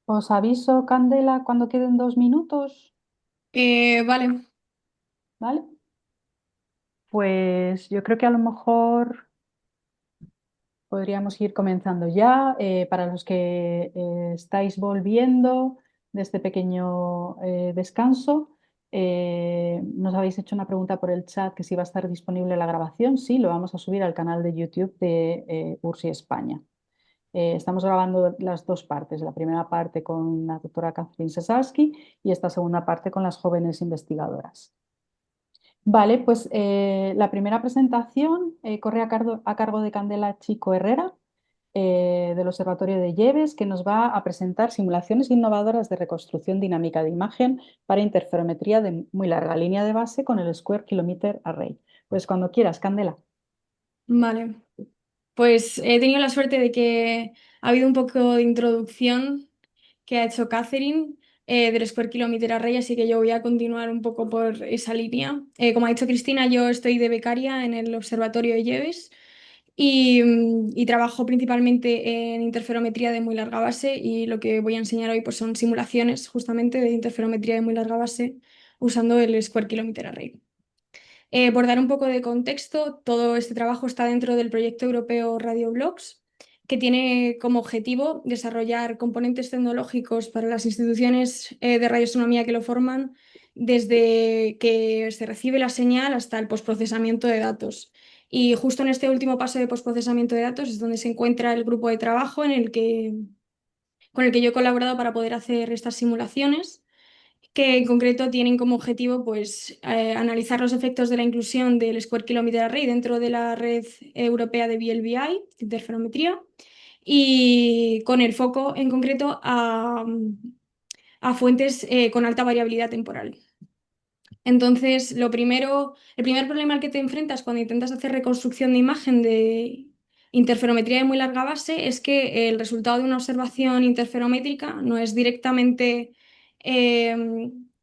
Os aviso, Candela, cuando queden 2 minutos, Vale, ¿vale? Pues yo creo que a lo mejor podríamos ir comenzando ya. Para los que estáis volviendo de este pequeño descanso, nos habéis hecho una pregunta por el chat que si va a estar disponible la grabación. Sí, lo vamos a subir al canal de YouTube de URSI España. Estamos grabando las dos partes, la primera parte con la doctora Catherine Sesalski y esta segunda parte con las jóvenes investigadoras. Vale, pues la primera presentación corre a cargo de Candela Chico Herrera, del Observatorio de Lleves, que nos va a presentar simulaciones innovadoras de reconstrucción dinámica de imagen para interferometría de muy larga línea de base con el Square Kilometer Array. Pues cuando quieras, Candela. vale. Pues he tenido la suerte de que ha habido un poco de introducción que ha hecho Catherine del Square Kilometer Array, así que yo voy a continuar un poco por esa línea. Como ha dicho Cristina, yo estoy de becaria en el Observatorio de Lleves y trabajo principalmente en interferometría de muy larga base y lo que voy a enseñar hoy pues, son simulaciones justamente de interferometría de muy larga base usando el Square Kilometer Array. Por dar un poco de contexto, todo este trabajo está dentro del proyecto europeo RadioBlocks, que tiene como objetivo desarrollar componentes tecnológicos para las instituciones de radioastronomía que lo forman, desde que se recibe la señal hasta el postprocesamiento de datos. Y justo en este último paso de postprocesamiento de datos es donde se encuentra el grupo de trabajo con el que yo he colaborado para poder hacer estas simulaciones que en concreto tienen como objetivo pues, analizar los efectos de la inclusión del Square Kilometer Array dentro de la red europea de VLBI, de interferometría, y con el foco en concreto a fuentes con alta variabilidad temporal. Entonces, el primer problema al que te enfrentas cuando intentas hacer reconstrucción de imagen de interferometría de muy larga base es que el resultado de una observación interferométrica no es directamente eh,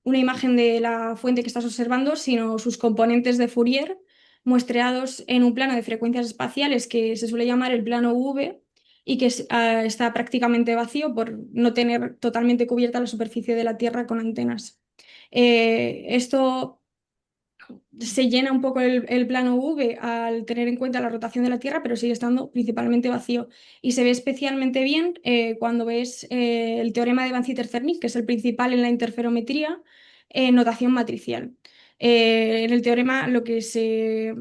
una imagen de la fuente que estás observando, sino sus componentes de Fourier muestreados en un plano de frecuencias espaciales que se suele llamar el plano UV y que está prácticamente vacío por no tener totalmente cubierta la superficie de la Tierra con antenas. Esto se llena un poco el plano V al tener en cuenta la rotación de la Tierra, pero sigue estando principalmente vacío. Y se ve especialmente bien cuando ves el teorema de Van Citter-Cernik, que es el principal en la interferometría, en notación matricial. En el teorema lo que se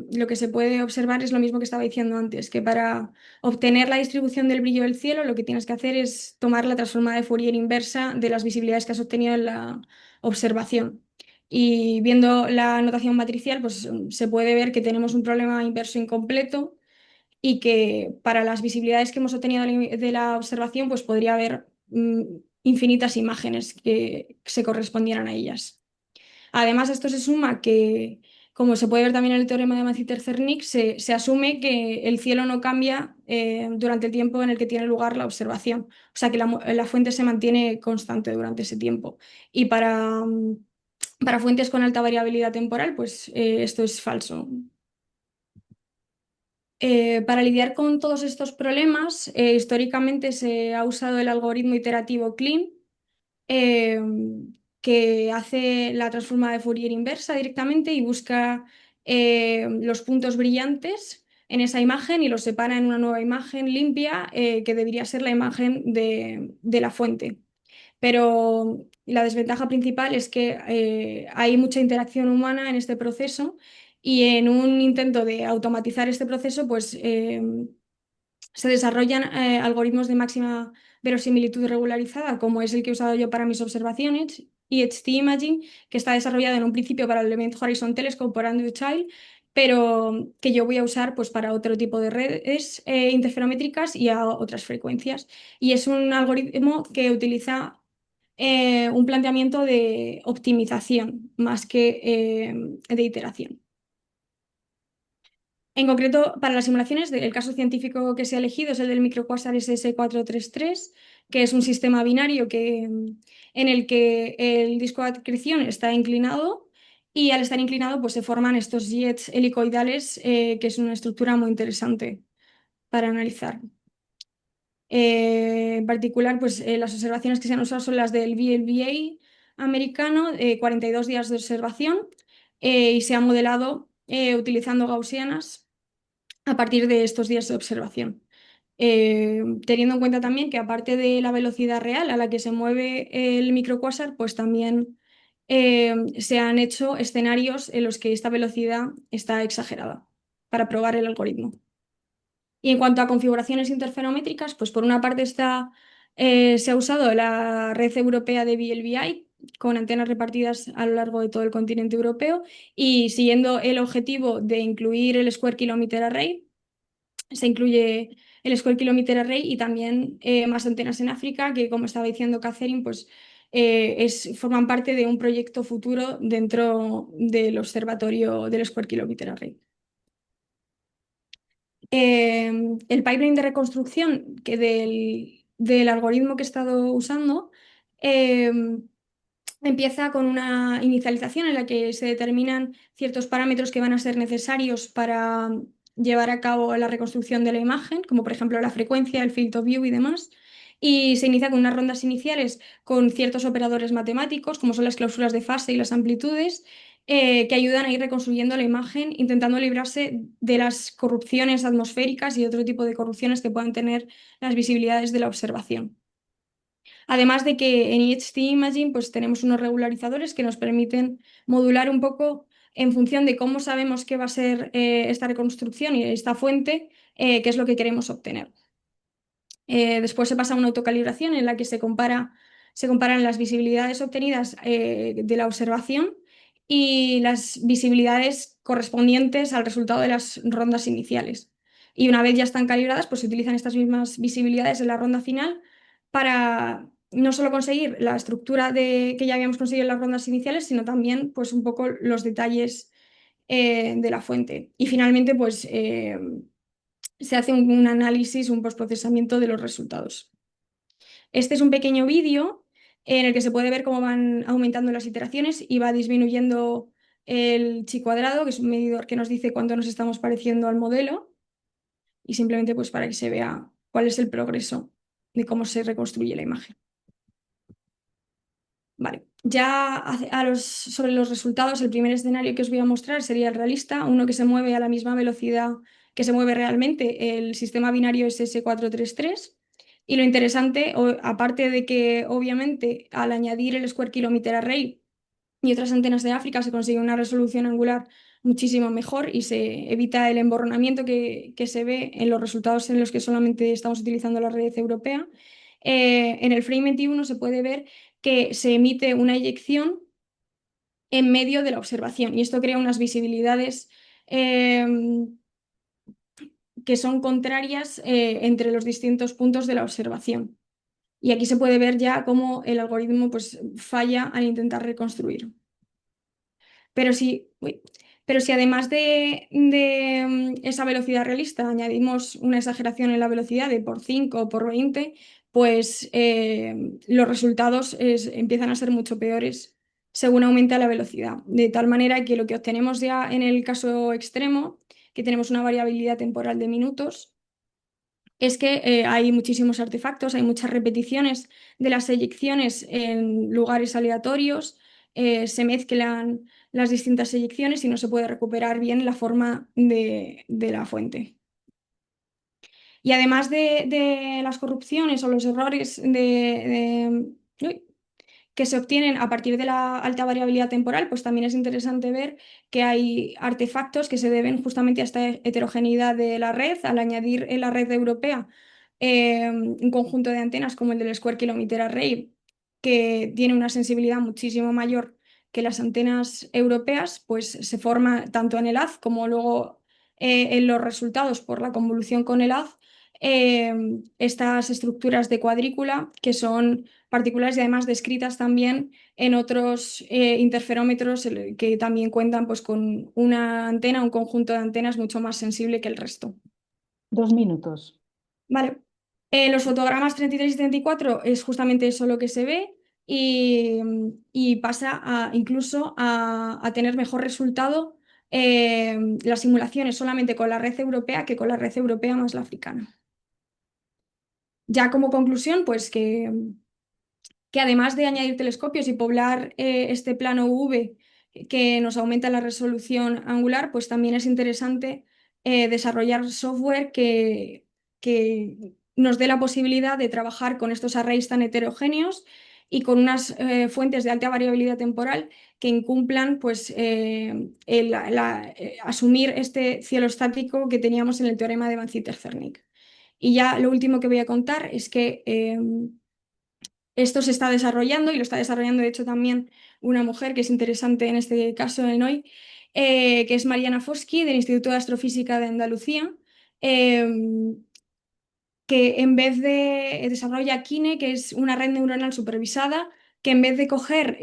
puede observar es lo mismo que estaba diciendo antes, que para obtener la distribución del brillo del cielo lo que tienes que hacer es tomar la transformada de Fourier inversa de las visibilidades que has obtenido en la observación. Y viendo la notación matricial, pues se puede ver que tenemos un problema inverso incompleto y que para las visibilidades que hemos obtenido de la observación, pues podría haber infinitas imágenes que se correspondieran a ellas. Además, esto se suma que, como se puede ver también en el teorema de Mann-Citter-Cernik, se asume que el cielo no cambia durante el tiempo en el que tiene lugar la observación. O sea, que la fuente se mantiene constante durante ese tiempo. Y para fuentes con alta variabilidad temporal, pues esto es falso. Para lidiar con todos estos problemas, históricamente se ha usado el algoritmo iterativo CLEAN, eh, que hace la transforma de Fourier inversa directamente y busca los puntos brillantes en esa imagen y los separa en una nueva imagen limpia, que debería ser la imagen de la fuente. Pero la desventaja principal es que hay mucha interacción humana en este proceso y en un intento de automatizar este proceso, pues se desarrollan algoritmos de máxima verosimilitud regularizada, como es el que he usado yo para mis observaciones, y Imaging, que está desarrollado en un principio para el Event Horizon Telescope por Andrew Child, pero que yo voy a usar pues, para otro tipo de redes interferométricas y a otras frecuencias. Y es un algoritmo que utiliza un planteamiento de optimización más que de iteración. En concreto, para las simulaciones, el caso científico que se ha elegido es el del microquasar SS433, que es un sistema binario en el que el disco de acreción está inclinado y al estar inclinado pues, se forman estos jets helicoidales, que es una estructura muy interesante para analizar. En particular, pues las observaciones que se han usado son las del VLBA americano, 42 días de observación, y se ha modelado utilizando gaussianas a partir de estos días de observación. Teniendo en cuenta también que aparte de la velocidad real a la que se mueve el microcuásar, pues también se han hecho escenarios en los que esta velocidad está exagerada para probar el algoritmo. Y en cuanto a configuraciones interferométricas, pues por una parte se ha usado la red europea de VLBI con antenas repartidas a lo largo de todo el continente europeo y siguiendo el objetivo de incluir el Square Kilometer Array, se incluye el Square Kilometer Array y también más antenas en África, que como estaba diciendo Catherine, pues forman parte de un proyecto futuro dentro del observatorio del Square Kilometer Array. El pipeline de reconstrucción del algoritmo que he estado usando eh, empieza con una inicialización en la que se determinan ciertos parámetros que van a ser necesarios para llevar a cabo la reconstrucción de la imagen, como por ejemplo la frecuencia, el field of view y demás. Y se inicia con unas rondas iniciales con ciertos operadores matemáticos, como son las clausuras de fase y las amplitudes, que ayudan a ir reconstruyendo la imagen, intentando librarse de las corrupciones atmosféricas y otro tipo de corrupciones que puedan tener las visibilidades de la observación. Además de que en EHT Imaging pues tenemos unos regularizadores que nos permiten modular un poco en función de cómo sabemos que va a ser esta reconstrucción y esta fuente, qué es lo que queremos obtener. Después se pasa a una autocalibración en la que se comparan las visibilidades obtenidas de la observación y las visibilidades correspondientes al resultado de las rondas iniciales. Y una vez ya están calibradas, pues se utilizan estas mismas visibilidades en la ronda final para no solo conseguir la estructura que ya habíamos conseguido en las rondas iniciales, sino también pues un poco los detalles de la fuente. Y finalmente, pues se hace un análisis, un postprocesamiento de los resultados. Este es un pequeño vídeo en el que se puede ver cómo van aumentando las iteraciones y va disminuyendo el chi cuadrado, que es un medidor que nos dice cuánto nos estamos pareciendo al modelo, y simplemente pues para que se vea cuál es el progreso de cómo se reconstruye la imagen. Vale, ya sobre los resultados, el primer escenario que os voy a mostrar sería el realista, uno que se mueve a la misma velocidad que se mueve realmente el sistema binario SS433. Y lo interesante, aparte de que obviamente al añadir el Square Kilometer Array y otras antenas de África se consigue una resolución angular muchísimo mejor y se evita el emborronamiento que se ve en los resultados en los que solamente estamos utilizando la red europea. En el frame 21 se puede ver que se emite una eyección en medio de la observación y esto crea unas visibilidades que son contrarias entre los distintos puntos de la observación. Y aquí se puede ver ya cómo el algoritmo pues, falla al intentar reconstruir. Pero si además de esa velocidad realista añadimos una exageración en la velocidad de por 5 o por 20, pues los resultados empiezan a ser mucho peores según aumenta la velocidad. De tal manera que lo que obtenemos ya en el caso extremo, que tenemos una variabilidad temporal de minutos, es que hay muchísimos artefactos, hay muchas repeticiones de las eyecciones en lugares aleatorios, se mezclan las distintas eyecciones y no se puede recuperar bien la forma de la fuente. Y además de las corrupciones o los errores uy, que se obtienen a partir de la alta variabilidad temporal, pues también es interesante ver que hay artefactos que se deben justamente a esta heterogeneidad de la red. Al añadir en la red europea un conjunto de antenas como el del Square Kilometer Array, que tiene una sensibilidad muchísimo mayor que las antenas europeas, pues se forma tanto en el haz como luego en los resultados por la convolución con el haz estas estructuras de cuadrícula que son particulares y además descritas también en otros interferómetros que también cuentan pues, con una antena, un conjunto de antenas mucho más sensible que el resto. 2 minutos. Vale. Los fotogramas 33 y 34 es justamente eso lo que se ve y pasa incluso a tener mejor resultado las simulaciones solamente con la red europea que con la red europea más la africana. ya como conclusión, pues que además de añadir telescopios y poblar este plano UV que nos aumenta la resolución angular, pues también es interesante desarrollar software que nos dé la posibilidad de trabajar con estos arrays tan heterogéneos y con unas fuentes de alta variabilidad temporal que incumplan pues, asumir este cielo estático que teníamos en el teorema de Van Citter-Zernick. Y ya lo último que voy a contar es que esto se está desarrollando y lo está desarrollando, de hecho, también una mujer que es interesante en este caso en hoy, que es Mariana Foschi del Instituto de Astrofísica de Andalucía, eh, que en vez de desarrolla Kine, que es una red neuronal supervisada, que en vez de coger,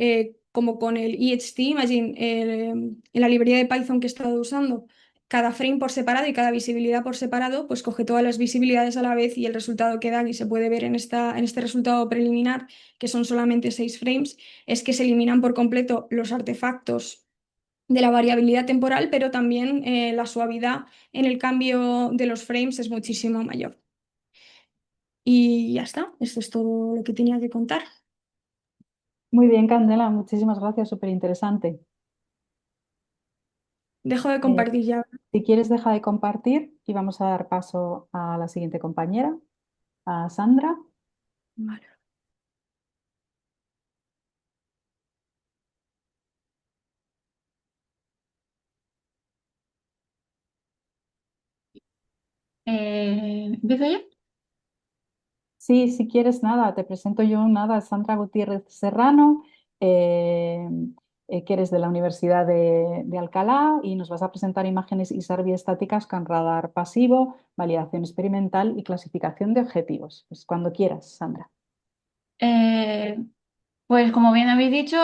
como con el EHT, Imagine, en la librería de Python que he estado usando, cada frame por separado y cada visibilidad por separado, pues coge todas las visibilidades a la vez y el resultado que da, y se puede ver en este resultado preliminar, que son solamente 6 frames, es que se eliminan por completo los artefactos de la variabilidad temporal, pero también la suavidad en el cambio de los frames es muchísimo mayor. Y ya está, esto es todo lo que tenía que contar. Muy bien, Candela, muchísimas gracias, súper interesante. Dejo de compartir ya. Si quieres, deja de compartir y vamos a dar paso a la siguiente compañera, a Sandra. Vale. ¿Empiezo yo? Sí, si quieres, nada, te presento yo, nada, Sandra Gutiérrez Serrano, eh, que eres de la Universidad de Alcalá y nos vas a presentar imágenes ISAR biestáticas con radar pasivo, validación experimental y clasificación de objetivos. Pues cuando quieras, Sandra. Eh, pues como bien habéis dicho,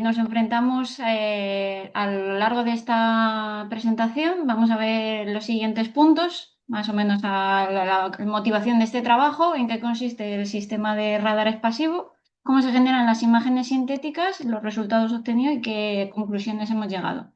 nos enfrentamos a lo largo de esta presentación. Vamos a ver los siguientes puntos, más o menos a la motivación de este trabajo, en qué consiste el sistema de radares pasivo, cómo se generan las imágenes sintéticas, los resultados obtenidos y qué conclusiones hemos llegado.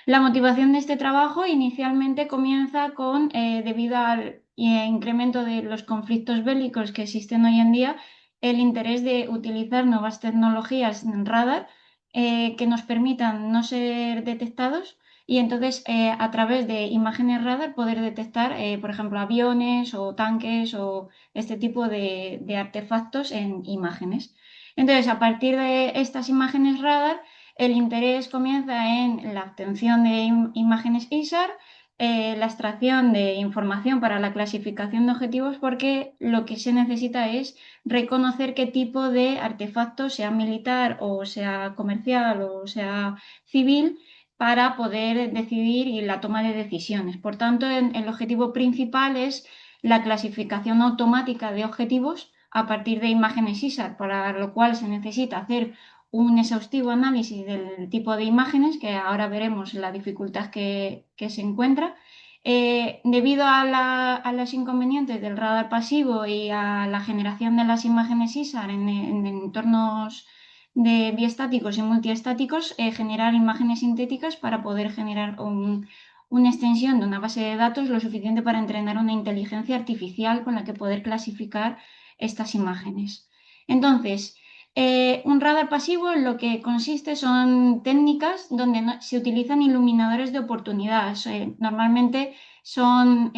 La motivación de este trabajo inicialmente comienza con, debido al incremento de los conflictos bélicos que existen hoy en día, el interés de utilizar nuevas tecnologías en radar que nos permitan no ser detectados y entonces a través de imágenes radar poder detectar, por ejemplo, aviones o tanques o este tipo de artefactos en imágenes. Entonces, a partir de estas imágenes radar, el interés comienza en la obtención de imágenes ISAR, la extracción de información para la clasificación de objetivos, porque lo que se necesita es reconocer qué tipo de artefacto, sea militar o sea comercial o sea civil, para poder decidir y la toma de decisiones. Por tanto, el objetivo principal es la clasificación automática de objetivos a partir de imágenes ISAR, para lo cual se necesita hacer un exhaustivo análisis del tipo de imágenes, que ahora veremos la dificultad que se encuentra. Debido a los inconvenientes del radar pasivo y a la generación de las imágenes ISAR en entornos de biestáticos y multiestáticos, generar imágenes sintéticas para poder generar una extensión de una base de datos lo suficiente para entrenar una inteligencia artificial con la que poder clasificar estas imágenes. Entonces, un radar pasivo en lo que consiste son técnicas donde se utilizan iluminadores de oportunidad. Normalmente son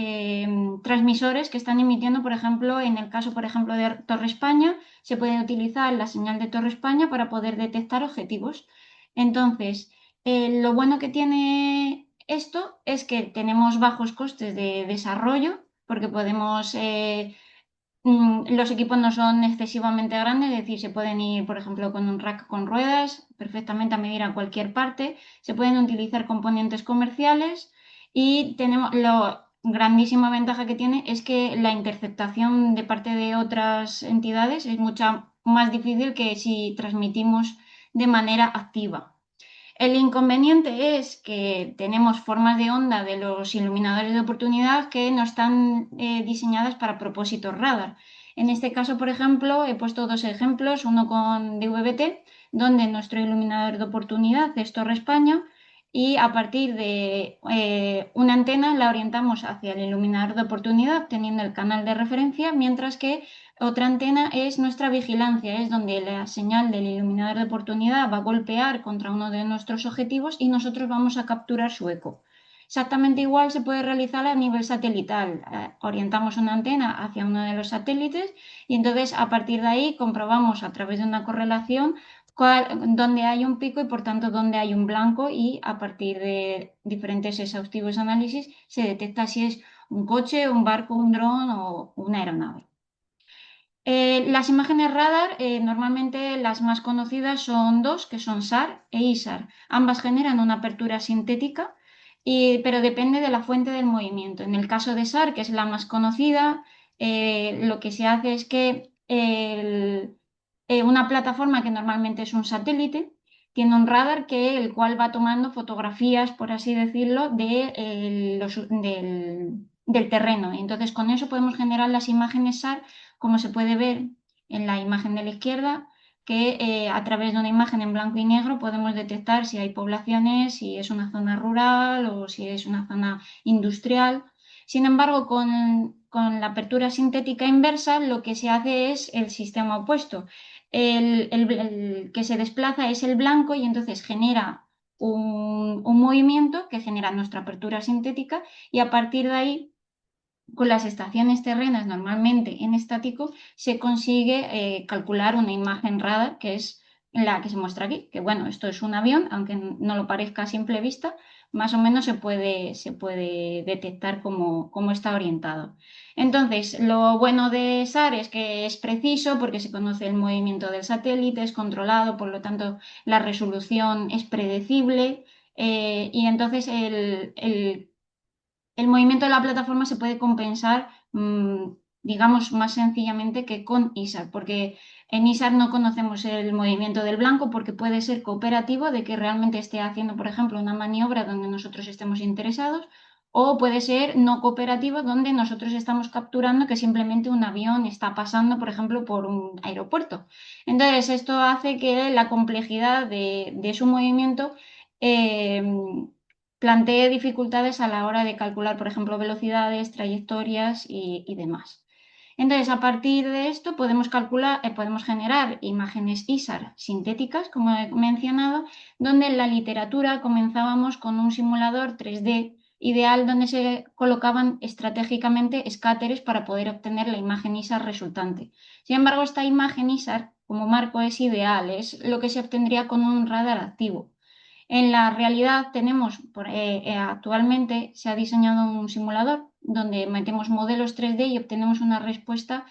transmisores que están emitiendo, por ejemplo, en el caso, por ejemplo, de Torre España, se puede utilizar la señal de Torre España para poder detectar objetivos. Entonces, lo bueno que tiene esto es que tenemos bajos costes de desarrollo, porque podemos los equipos no son excesivamente grandes, es decir, se pueden ir, por ejemplo, con un rack con ruedas perfectamente a medir a cualquier parte, se pueden utilizar componentes comerciales y tenemos la grandísima ventaja que tiene es que la interceptación de parte de otras entidades es mucho más difícil que si transmitimos de manera activa. El inconveniente es que tenemos formas de onda de los iluminadores de oportunidad que no están diseñadas para propósitos radar. En este caso, por ejemplo, he puesto dos ejemplos, uno con DVB-T, donde nuestro iluminador de oportunidad es Torre España, y a partir de una antena la orientamos hacia el iluminador de oportunidad, teniendo el canal de referencia, mientras que otra antena es nuestra vigilancia, es donde la señal del iluminador de oportunidad va a golpear contra uno de nuestros objetivos y nosotros vamos a capturar su eco. Exactamente igual se puede realizar a nivel satelital. Orientamos una antena hacia uno de los satélites y entonces a partir de ahí comprobamos a través de una correlación dónde hay un pico y por tanto dónde hay un blanco, y a partir de diferentes exhaustivos análisis se detecta si es un coche, un barco, un dron o una aeronave. Las imágenes radar, normalmente las más conocidas son dos, que son SAR e ISAR. Ambas generan una apertura sintética, pero depende de la fuente del movimiento. En el caso de SAR, que es la más conocida, lo que se hace es que una plataforma, que normalmente es un satélite, tiene un radar el cual va tomando fotografías, por así decirlo, del terreno. Entonces, con eso podemos generar las imágenes SAR, como se puede ver en la imagen de la izquierda, que a través de una imagen en blanco y negro podemos detectar si hay poblaciones, si es una zona rural o si es una zona industrial. Sin embargo, con la apertura sintética inversa, lo que se hace es el sistema opuesto. El que se desplaza es el blanco y entonces genera un movimiento que genera nuestra apertura sintética, y a partir de ahí, con las estaciones terrenas normalmente en estático, se consigue calcular una imagen radar, que es la que se muestra aquí, que bueno, esto es un avión, aunque no lo parezca a simple vista, más o menos se puede detectar cómo está orientado. Entonces, lo bueno de SAR es que es preciso porque se conoce el movimiento del satélite, es controlado, por lo tanto la resolución es predecible, y entonces el movimiento de la plataforma se puede compensar, digamos, más sencillamente que con ISAR, porque en ISAR no conocemos el movimiento del blanco, porque puede ser cooperativo, de que realmente esté haciendo, por ejemplo, una maniobra donde nosotros estemos interesados, o puede ser no cooperativo, donde nosotros estamos capturando que simplemente un avión está pasando, por ejemplo, por un aeropuerto. Entonces, esto hace que la complejidad de su movimiento eh, plantee dificultades a la hora de calcular, por ejemplo, velocidades, trayectorias y demás. Entonces, a partir de esto podemos generar imágenes ISAR sintéticas, como he mencionado, donde en la literatura comenzábamos con un simulador 3D ideal donde se colocaban estratégicamente escáteres para poder obtener la imagen ISAR resultante. Sin embargo, esta imagen ISAR como marco es ideal, es lo que se obtendría con un radar activo. En la realidad actualmente se ha diseñado un simulador donde metemos modelos 3D y obtenemos una respuesta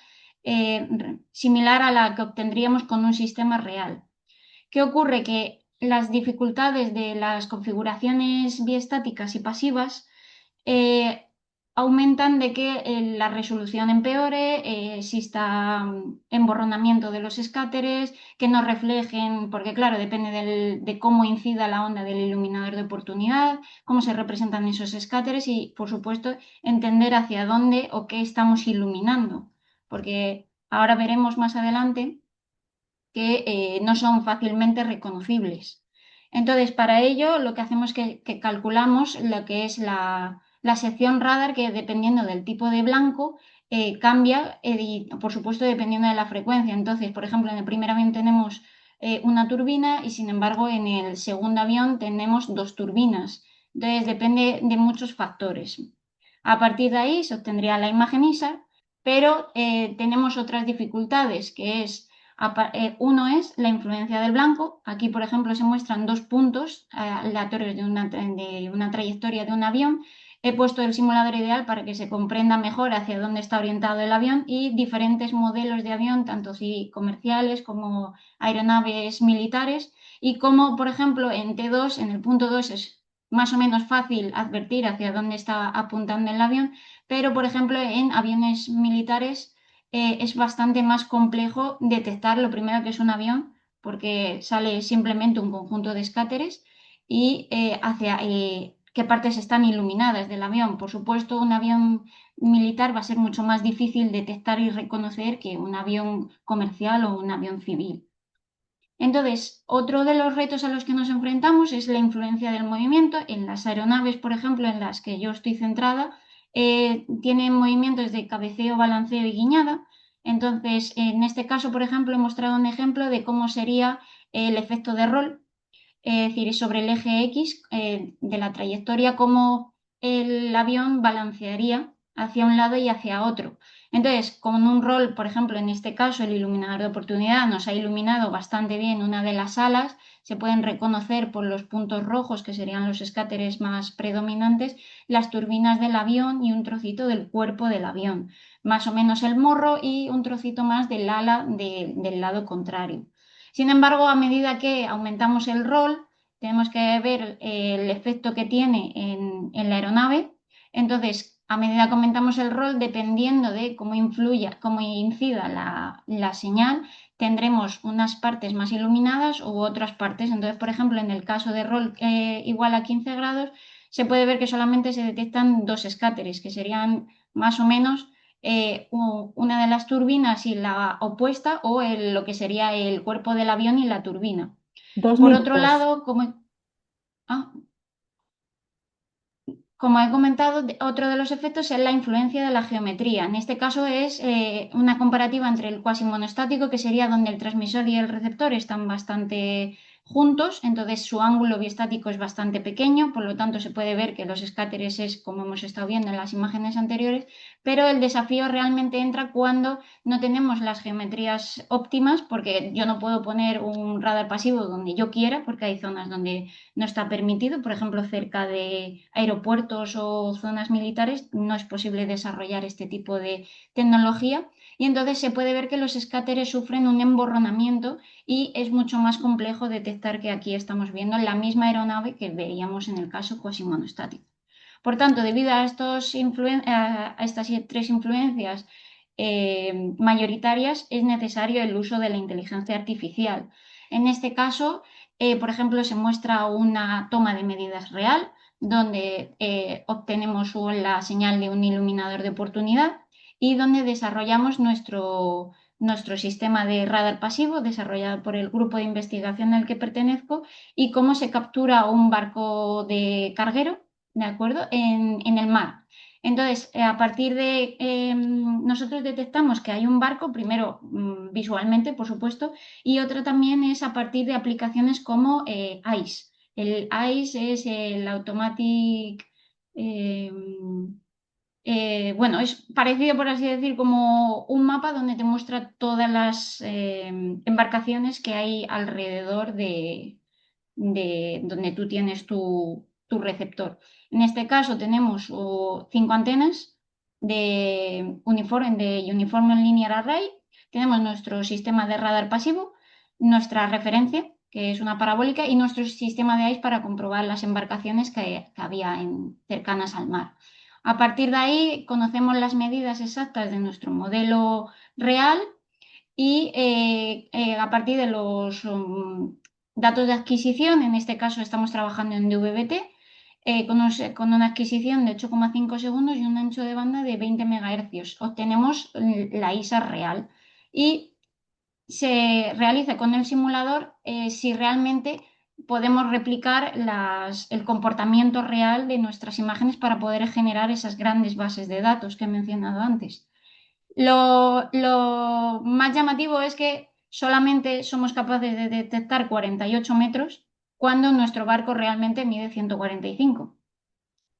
similar a la que obtendríamos con un sistema real. ¿Qué ocurre? Que las dificultades de las configuraciones biestáticas y pasivas eh, aumentan de que la resolución empeore, exista emborronamiento de los escáteres, que no reflejen, porque claro, depende de cómo incida la onda del iluminador de oportunidad, cómo se representan esos escáteres y, por supuesto, entender hacia dónde o qué estamos iluminando, porque ahora veremos más adelante que no son fácilmente reconocibles. Entonces, para ello, lo que hacemos es que calculamos lo que es la sección radar, que dependiendo del tipo de blanco, cambia, y por supuesto dependiendo de la frecuencia. Entonces, por ejemplo, en el primer avión tenemos una turbina y sin embargo en el segundo avión tenemos dos turbinas. Entonces, depende de muchos factores. A partir de ahí se obtendría la imagen ISAR, pero tenemos otras dificultades, que es uno es la influencia del blanco. Aquí, por ejemplo, se muestran dos puntos aleatorios de una trayectoria de un avión. He puesto el simulador ideal para que se comprenda mejor hacia dónde está orientado el avión, y diferentes modelos de avión, tanto si comerciales como aeronaves militares, y como, por ejemplo, en T2, en el punto 2, es más o menos fácil advertir hacia dónde está apuntando el avión, pero, por ejemplo, en aviones militares es bastante más complejo detectar lo primero que es un avión, porque sale simplemente un conjunto de escáteres y hacia qué partes están iluminadas del avión. Por supuesto, un avión militar va a ser mucho más difícil detectar y reconocer que un avión comercial o un avión civil. Entonces, otro de los retos a los que nos enfrentamos es la influencia del movimiento. En las aeronaves, por ejemplo, en las que yo estoy centrada, tienen movimientos de cabeceo, balanceo y guiñada. Entonces, en este caso, por ejemplo, he mostrado un ejemplo de cómo sería el efecto de rol, es decir, sobre el eje X de la trayectoria, cómo el avión balancearía hacia un lado y hacia otro. Entonces, con un rol, por ejemplo, en este caso, el iluminador de oportunidad nos ha iluminado bastante bien una de las alas, se pueden reconocer por los puntos rojos, que serían los escáteres más predominantes, las turbinas del avión y un trocito del cuerpo del avión, más o menos el morro y un trocito más del ala del lado contrario. Sin embargo, a medida que aumentamos el rol, tenemos que ver el efecto que tiene en la aeronave. Entonces, a medida que aumentamos el rol, dependiendo de cómo influya, cómo incida la señal, tendremos unas partes más iluminadas u otras partes. Entonces, por ejemplo, en el caso de rol igual a 15 grados, se puede ver que solamente se detectan dos escáteres, que serían más o menos una de las turbinas y la opuesta, o lo que sería el cuerpo del avión y la turbina. Dos Por otro minutos. lado, ah, como he comentado, otro de los efectos es la influencia de la geometría. En este caso es una comparativa entre el cuasimonostático, que sería donde el transmisor y el receptor están bastante juntos, entonces su ángulo biestático es bastante pequeño, por lo tanto se puede ver que los escáteres es como hemos estado viendo en las imágenes anteriores, pero el desafío realmente entra cuando no tenemos las geometrías óptimas, porque yo no puedo poner un radar pasivo donde yo quiera, porque hay zonas donde no está permitido, por ejemplo, cerca de aeropuertos o zonas militares, no es posible desarrollar este tipo de tecnología y entonces se puede ver que los escáteres sufren un emborronamiento y es mucho más complejo detectar que aquí estamos viendo la misma aeronave que veríamos en el caso cuasimonostático. Por tanto, debido a estas tres influencias mayoritarias, es necesario el uso de la inteligencia artificial. En este caso, por ejemplo, se muestra una toma de medidas real, donde obtenemos la señal de un iluminador de oportunidad y donde desarrollamos nuestro sistema de radar pasivo desarrollado por el grupo de investigación al que pertenezco y cómo se captura un barco de carguero, ¿de acuerdo?, en el mar. Entonces, a partir de nosotros detectamos que hay un barco, primero visualmente, por supuesto, y otra también es a partir de aplicaciones como ICE. El ICE es el Automatic, eh, bueno, es parecido, por así decir, como un mapa donde te muestra todas las embarcaciones que hay alrededor de donde tú tienes tu receptor. En este caso tenemos 5 antenas de Uniform Linear Array, tenemos nuestro sistema de radar pasivo, nuestra referencia, que es una parabólica, y nuestro sistema de ICE para comprobar las embarcaciones que había cercanas al mar. A partir de ahí conocemos las medidas exactas de nuestro modelo real y a partir de los datos de adquisición, en este caso estamos trabajando en DVB-T, con una adquisición de 8,5 segundos y un ancho de banda de 20 MHz. Obtenemos la ISA real y se realiza con el simulador si realmente podemos replicar el comportamiento real de nuestras imágenes para poder generar esas grandes bases de datos que he mencionado antes. Lo más llamativo es que solamente somos capaces de detectar 48 metros cuando nuestro barco realmente mide 145.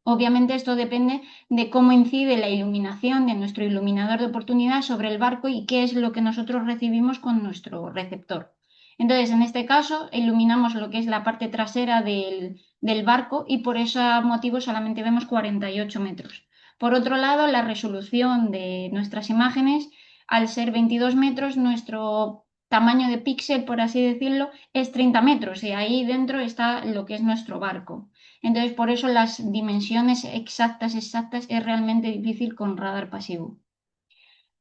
Obviamente esto depende de cómo incide la iluminación de nuestro iluminador de oportunidad sobre el barco y qué es lo que nosotros recibimos con nuestro receptor. Entonces, en este caso, iluminamos lo que es la parte trasera del barco y por ese motivo solamente vemos 48 metros. Por otro lado, la resolución de nuestras imágenes, al ser 22 metros, nuestro tamaño de píxel, por así decirlo, es 30 metros y ahí dentro está lo que es nuestro barco. Entonces, por eso las dimensiones exactas es realmente difícil con radar pasivo.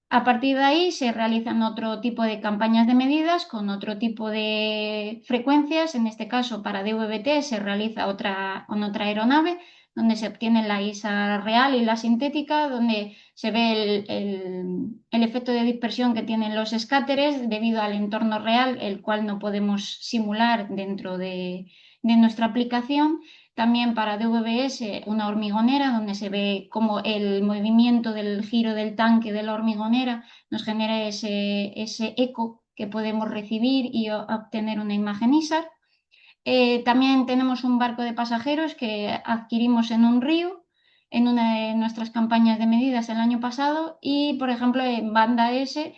A partir de ahí se realizan otro tipo de campañas de medidas con otro tipo de frecuencias. En este caso, para DVB-T se realiza con otra aeronave donde se obtiene la ISA real y la sintética, donde se ve el efecto de dispersión que tienen los escáteres debido al entorno real, el cual no podemos simular dentro de nuestra aplicación. También para DVS una hormigonera, donde se ve cómo el movimiento del giro del tanque de la hormigonera nos genera ese eco que podemos recibir y obtener una imagen ISAR. También tenemos un barco de pasajeros que adquirimos en un río en una de nuestras campañas de medidas el año pasado y, por ejemplo, en Banda S,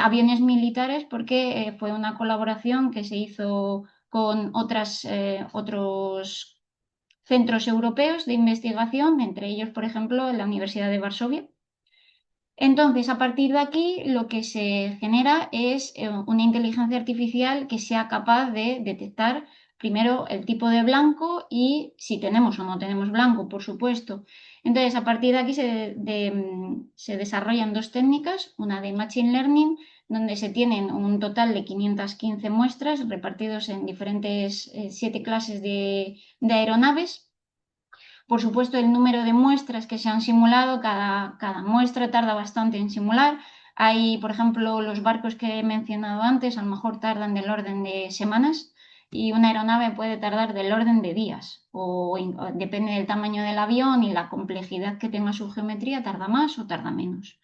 aviones militares, porque fue una colaboración que se hizo con otros centros europeos de investigación, entre ellos, por ejemplo, la Universidad de Varsovia. Entonces, a partir de aquí, lo que se genera es una inteligencia artificial que sea capaz de detectar primero el tipo de blanco y si tenemos o no tenemos blanco, por supuesto. Entonces, a partir de aquí se desarrollan dos técnicas, una de Machine Learning, donde se tienen un total de 515 muestras repartidos en diferentes 7 clases de aeronaves. Por supuesto, el número de muestras que se han simulado, cada muestra tarda bastante en simular. Hay, por ejemplo, los barcos que he mencionado antes, a lo mejor tardan del orden de semanas y una aeronave puede tardar del orden de días. O depende del tamaño del avión y la complejidad que tenga su geometría, tarda más o tarda menos.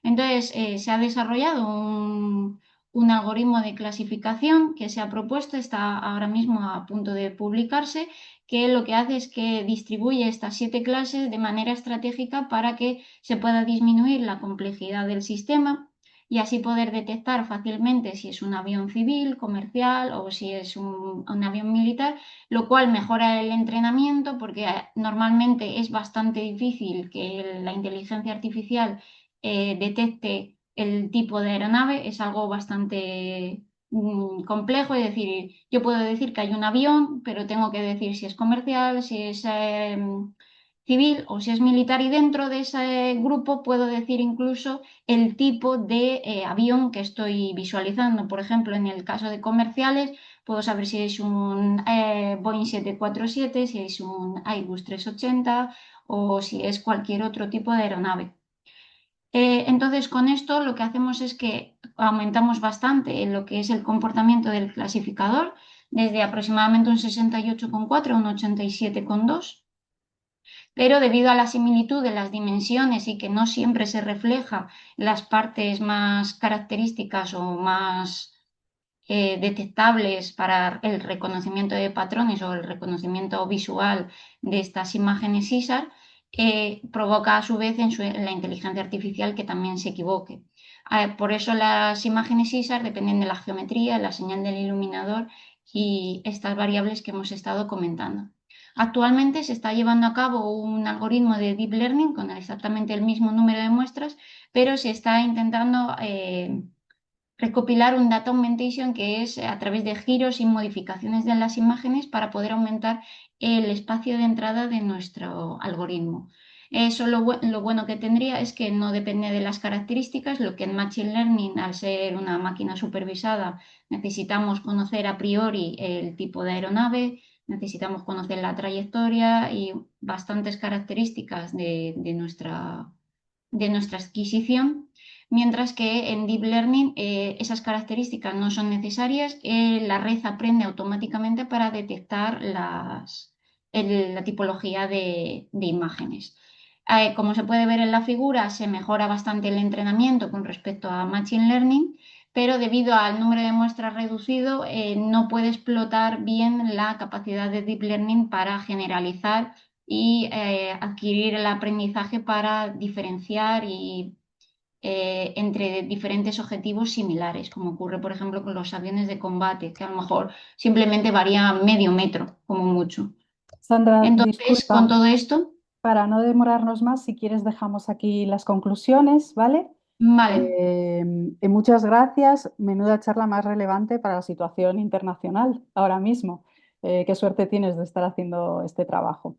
Entonces, se ha desarrollado un algoritmo de clasificación que se ha propuesto, está ahora mismo a punto de publicarse, que lo que hace es que distribuye estas 7 clases de manera estratégica para que se pueda disminuir la complejidad del sistema y así poder detectar fácilmente si es un avión civil, comercial o si es un avión militar, lo cual mejora el entrenamiento porque normalmente es bastante difícil que la inteligencia artificial detecte el tipo de aeronave, es algo bastante complejo, es decir, yo puedo decir que hay un avión, pero tengo que decir si es comercial, si es civil o si es militar y dentro de ese grupo puedo decir incluso el tipo de avión que estoy visualizando. Por ejemplo, en el caso de comerciales, puedo saber si es un Boeing 747, si es un Airbus 380 o si es cualquier otro tipo de aeronave. Entonces, con esto lo que hacemos es que aumentamos bastante lo que es el comportamiento del clasificador, desde aproximadamente un 68,4 a un 87,2, pero debido a la similitud de las dimensiones y que no siempre se refleja las partes más características o más detectables para el reconocimiento de patrones o el reconocimiento visual de estas imágenes ISAR, provoca a su vez en la inteligencia artificial que también se equivoque. Por eso las imágenes ISAR dependen de la geometría, la señal del iluminador y estas variables que hemos estado comentando. Actualmente se está llevando a cabo un algoritmo de deep learning con exactamente el mismo número de muestras, pero se está intentando recopilar un data augmentation que es a través de giros y modificaciones de las imágenes para poder aumentar el espacio de entrada de nuestro algoritmo. Eso lo bueno que tendría es que no depende de las características, lo que en Machine Learning, al ser una máquina supervisada, necesitamos conocer a priori el tipo de aeronave, necesitamos conocer la trayectoria y bastantes características de nuestra adquisición, mientras que en Deep Learning esas características no son necesarias, la red aprende automáticamente para detectar la tipología de imágenes. Como se puede ver en la figura, se mejora bastante el entrenamiento con respecto a Machine Learning, pero debido al número de muestras reducido, no puede explotar bien la capacidad de Deep Learning para generalizar y adquirir el aprendizaje para diferenciar entre diferentes objetivos similares, como ocurre, por ejemplo, con los aviones de combate, que a lo mejor simplemente varía medio metro, como mucho. Sandra, Entonces, con disculpa, todo esto, para no demorarnos más, si quieres dejamos aquí las conclusiones, ¿vale? vale, Muchas gracias. Menuda charla más relevante para la situación internacional ahora mismo. Qué suerte tienes de estar haciendo este trabajo.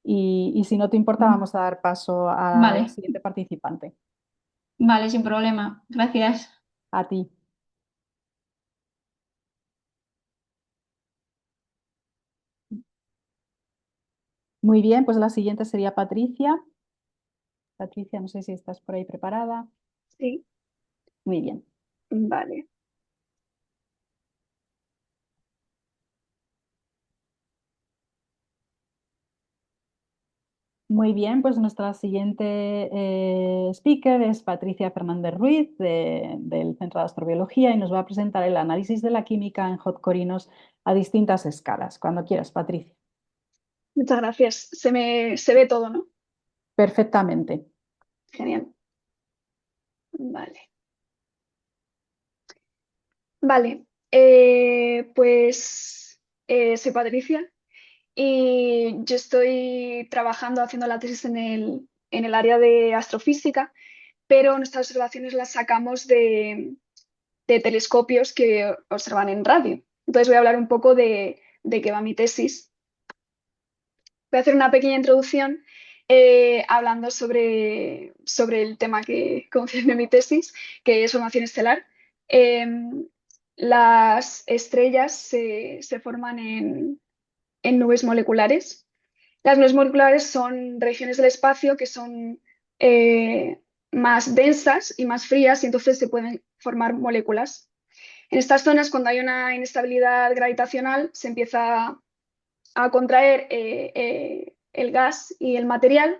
Y si no te importa, vamos a dar paso a la vale, siguiente participante. vale, sin problema. Gracias. A ti. Muy bien, pues la siguiente sería Patricia. Patricia, no sé si estás por ahí preparada. Sí, Muy bien. vale. Muy bien, pues nuestra siguiente speaker es Patricia Fernández Ruiz del Centro de Astrobiología y nos va a presentar el análisis de la química en hot corinos a distintas escalas. Cuando quieras, Patricia. Muchas gracias. Se ve todo, ¿no? Perfectamente. Genial. Vale. Vale. Pues soy Patricia y yo estoy trabajando haciendo la tesis en el área de astrofísica, pero nuestras observaciones las sacamos de telescopios que observan en radio. Entonces voy a hablar un poco de qué va mi tesis. Voy a hacer una pequeña introducción hablando sobre el tema que concierne mi tesis, que es formación estelar. Las estrellas se forman en nubes moleculares. Las nubes moleculares son regiones del espacio que son más densas y más frías y entonces se pueden formar moléculas. En estas zonas, cuando hay una inestabilidad gravitacional, se empieza a contraer el gas y el material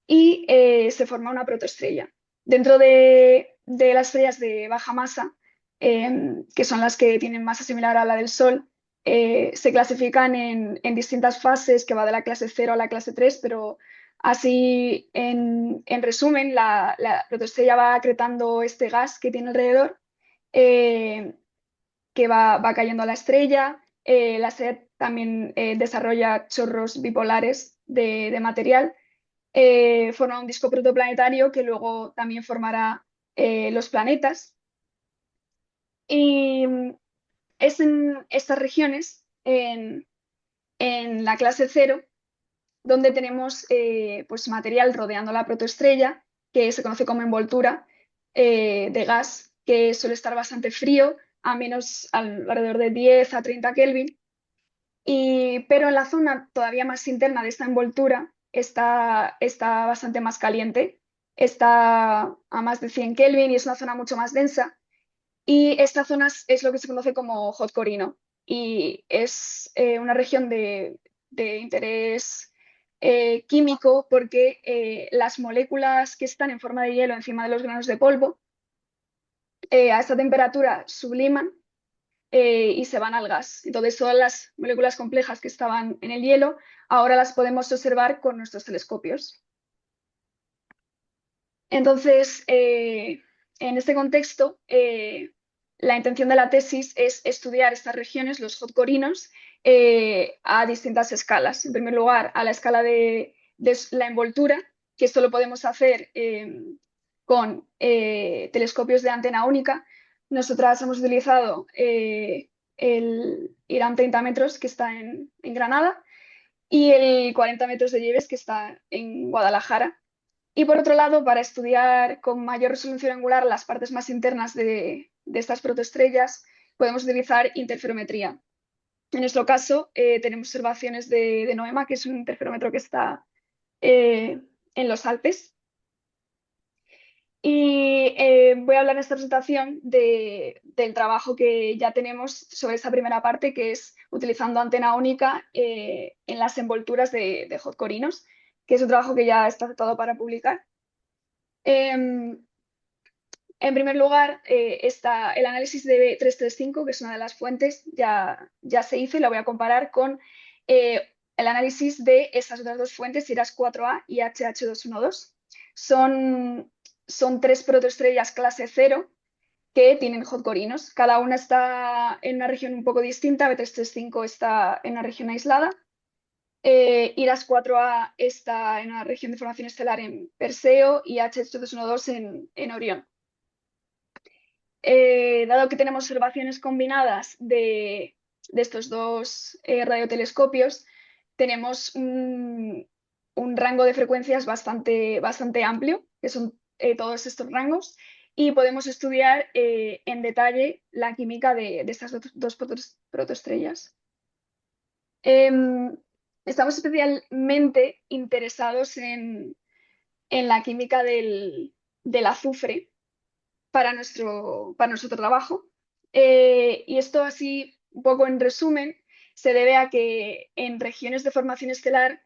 y se forma una protoestrella. Dentro de las estrellas de baja masa, que son las que tienen masa similar a la del Sol, se clasifican en distintas fases, que va de la clase 0 a la clase 3, pero así, en resumen, la protoestrella va acretando este gas que tiene alrededor, eh, que va cayendo a la estrella también desarrolla chorros bipolares de material, forma un disco protoplanetario que luego también formará los planetas. Y es en estas regiones, en la clase 0, donde tenemos pues material rodeando la protoestrella, que se conoce como envoltura de gas, que suele estar bastante frío, alrededor de 10 a 30 Kelvin. Pero en la zona todavía más interna de esta envoltura está bastante más caliente, está a más de 100 Kelvin y es una zona mucho más densa. Y esta zona es lo que se conoce como hot corino y es una región de interés químico porque las moléculas que están en forma de hielo encima de los granos de polvo a esta temperatura subliman y se van al gas. Entonces, todas las moléculas complejas que estaban en el hielo, ahora las podemos observar con nuestros telescopios. Entonces, en este contexto, la intención de la tesis es estudiar estas regiones, los hot corinos, a distintas escalas. En primer lugar, a la escala de la envoltura, que esto lo podemos hacer con telescopios de antena única. Nosotras hemos utilizado el IRAM 30 metros, que está en Granada, y el 40 metros de Lleves, que está en Guadalajara. Y por otro lado, para estudiar con mayor resolución angular las partes más internas de estas protoestrellas, podemos utilizar interferometría. En nuestro caso, tenemos observaciones de NOEMA, que es un interferómetro que está en los Alpes. Y voy a hablar en esta presentación del trabajo que ya tenemos sobre esta primera parte, que es utilizando antena única en las envolturas de hot corinos, que es un trabajo que ya está aceptado para publicar. En primer lugar, está el análisis de B335, que es una de las fuentes, ya se hizo y la voy a comparar con el análisis de estas otras dos fuentes, IRAS-4A y HH212. Son tres protoestrellas clase 0 que tienen hot corinos. Cada una está en una región un poco distinta. B335 está en una región aislada. IRAS-4A está en una región de formación estelar en Perseo y HH212 en Orión. Dado que tenemos observaciones combinadas de estos dos radiotelescopios, tenemos un rango de frecuencias bastante amplio, que son todos estos rangos, y podemos estudiar en detalle la química de estas dos protoestrellas. estamos especialmente interesados en la química del azufre para nuestro trabajo. Y esto así, un poco en resumen, se debe a que en regiones de formación estelar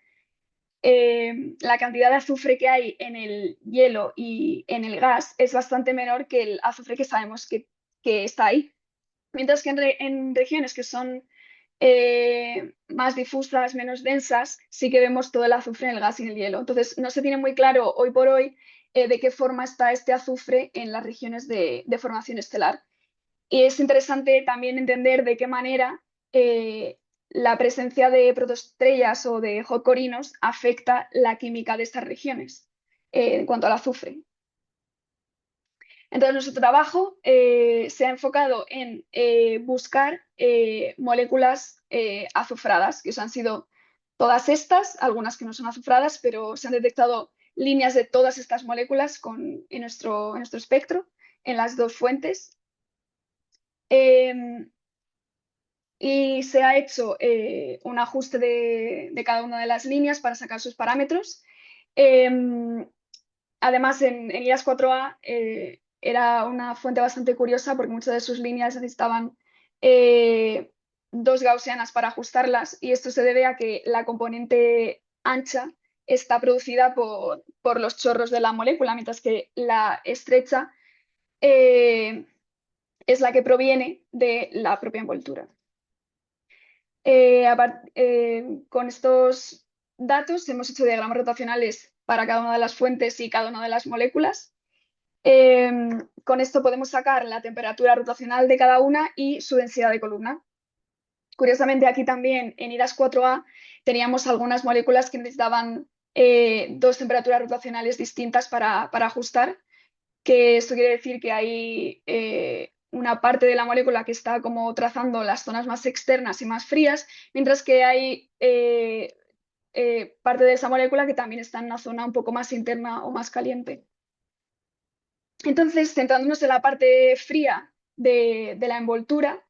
la cantidad de azufre que hay en el hielo y en el gas es bastante menor que el azufre que sabemos que está ahí. Mientras que en regiones que son más difusas, menos densas, sí que vemos todo el azufre en el gas y en el hielo. Entonces, no se tiene muy claro hoy por hoy de qué forma está este azufre en las regiones de formación estelar. Y es interesante también entender de qué manera la presencia de protoestrellas o de hot corinos afecta la química de estas regiones en cuanto al azufre. Entonces, nuestro trabajo se ha enfocado en buscar moléculas azufradas, que han sido todas estas, algunas que no son azufradas, pero se han detectado líneas de todas estas moléculas en nuestro espectro, en las dos fuentes. Y se ha hecho un ajuste de cada una de las líneas para sacar sus parámetros. Además, en IAS4A era una fuente bastante curiosa porque muchas de sus líneas necesitaban dos gaussianas para ajustarlas, y esto se debe a que la componente ancha está producida por los chorros de la molécula, mientras que la estrecha es la que proviene de la propia envoltura. Con estos datos hemos hecho diagramas rotacionales para cada una de las fuentes y cada una de las moléculas. Con esto podemos sacar la temperatura rotacional de cada una y su densidad de columna. Curiosamente, aquí también en IRAS4A teníamos algunas moléculas que necesitaban dos temperaturas rotacionales distintas para ajustar, que esto quiere decir que hay una parte de la molécula que está como trazando las zonas más externas y más frías, mientras que hay parte de esa molécula que también está en una zona un poco más interna o más caliente. Entonces, centrándonos en la parte fría de la envoltura,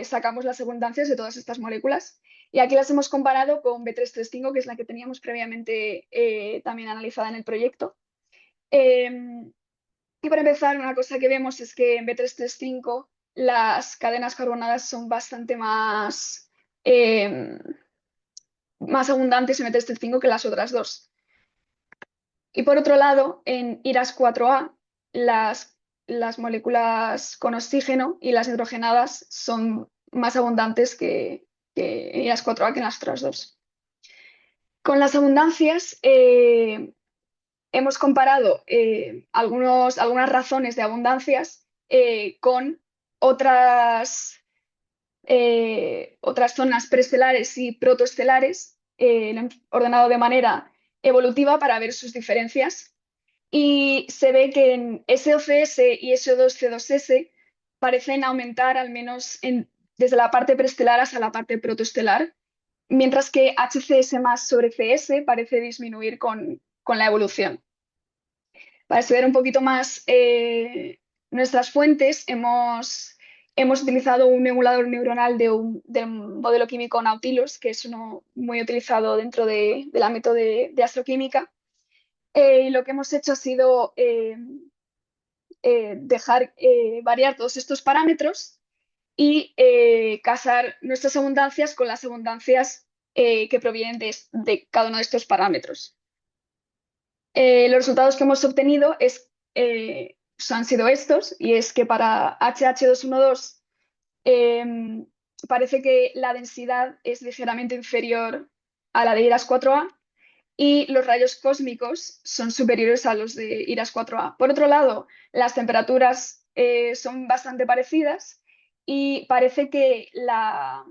sacamos las abundancias de todas estas moléculas. Y aquí las hemos comparado con B335, que es la que teníamos previamente también analizada en el proyecto. Y para empezar, una cosa que vemos es que en B335 las cadenas carbonadas son bastante más abundantes en B335 que las otras dos. Y por otro lado, en IRAS4A, las moléculas con oxígeno y las hidrogenadas son más abundantes que en IRAS4A que en las otras dos. Con las abundancias, hemos comparado algunas razones de abundancias con otras zonas preestelares y protoestelares, lo han ordenado de manera evolutiva para ver sus diferencias, y se ve que en SOCS y SO2C2S parecen aumentar al menos desde la parte preestelar hasta la parte protoestelar, mientras que HCS más sobre CS parece disminuir con la evolución. Para estudiar un poquito más nuestras fuentes, hemos utilizado un emulador neuronal del modelo químico Nautilus, que es uno muy utilizado dentro del ámbito de astroquímica. Y lo que hemos hecho ha sido dejar variar todos estos parámetros y casar nuestras abundancias con las abundancias que provienen de cada uno de estos parámetros. Los resultados que hemos obtenido han sido estos, y es que para HH212 parece que la densidad es ligeramente inferior a la de IRAS4A y los rayos cósmicos son superiores a los de IRAS4A. Por otro lado, las temperaturas son bastante parecidas y parece que la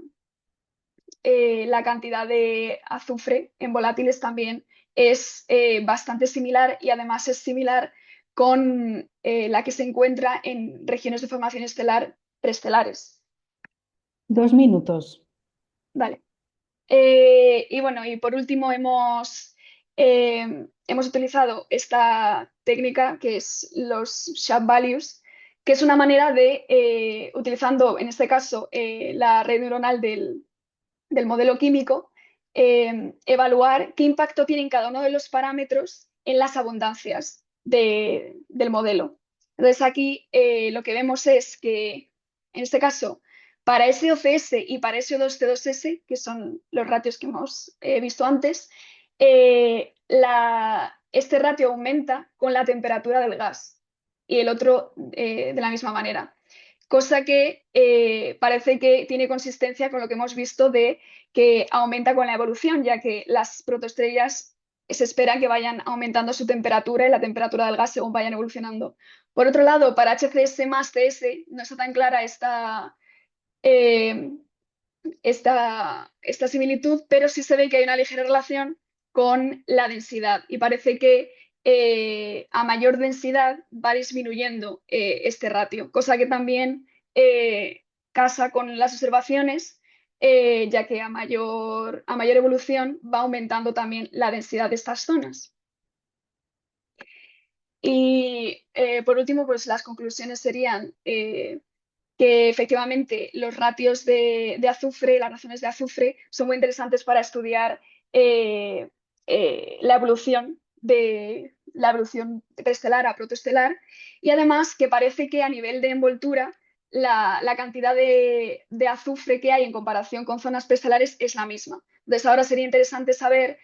cantidad de azufre en volátiles también es bastante similar, y además es similar con la que se encuentra en regiones de formación estelar preestelares. 2 minutos. Vale. Y bueno, y por último hemos utilizado esta técnica que es los Sharp Values, que es una manera de, utilizando en este caso la red neuronal del modelo químico, evaluar qué impacto tienen cada uno de los parámetros en las abundancias del modelo. Entonces aquí lo que vemos es que, en este caso, para SOCS y para SO2 T2S, que son los ratios que hemos visto antes, este ratio aumenta con la temperatura del gas y el otro de la misma manera. Cosa que parece que tiene consistencia con lo que hemos visto de que aumenta con la evolución, ya que las protoestrellas se espera que vayan aumentando su temperatura y la temperatura del gas según vayan evolucionando. Por otro lado, para HCS más CS no está tan clara eh, esta similitud, pero sí se ve que hay una ligera relación con la densidad y parece que a mayor densidad va disminuyendo este ratio, cosa que también casa con las observaciones, ya que a mayor evolución va aumentando también la densidad de estas zonas. Y por último, pues las conclusiones serían que efectivamente los ratios de azufre, las razones de azufre, son muy interesantes para estudiar la evolución estelar a protoestelar, y además que parece que a nivel de envoltura la cantidad de azufre que hay en comparación con zonas preestelares es la misma. Entonces ahora sería interesante saber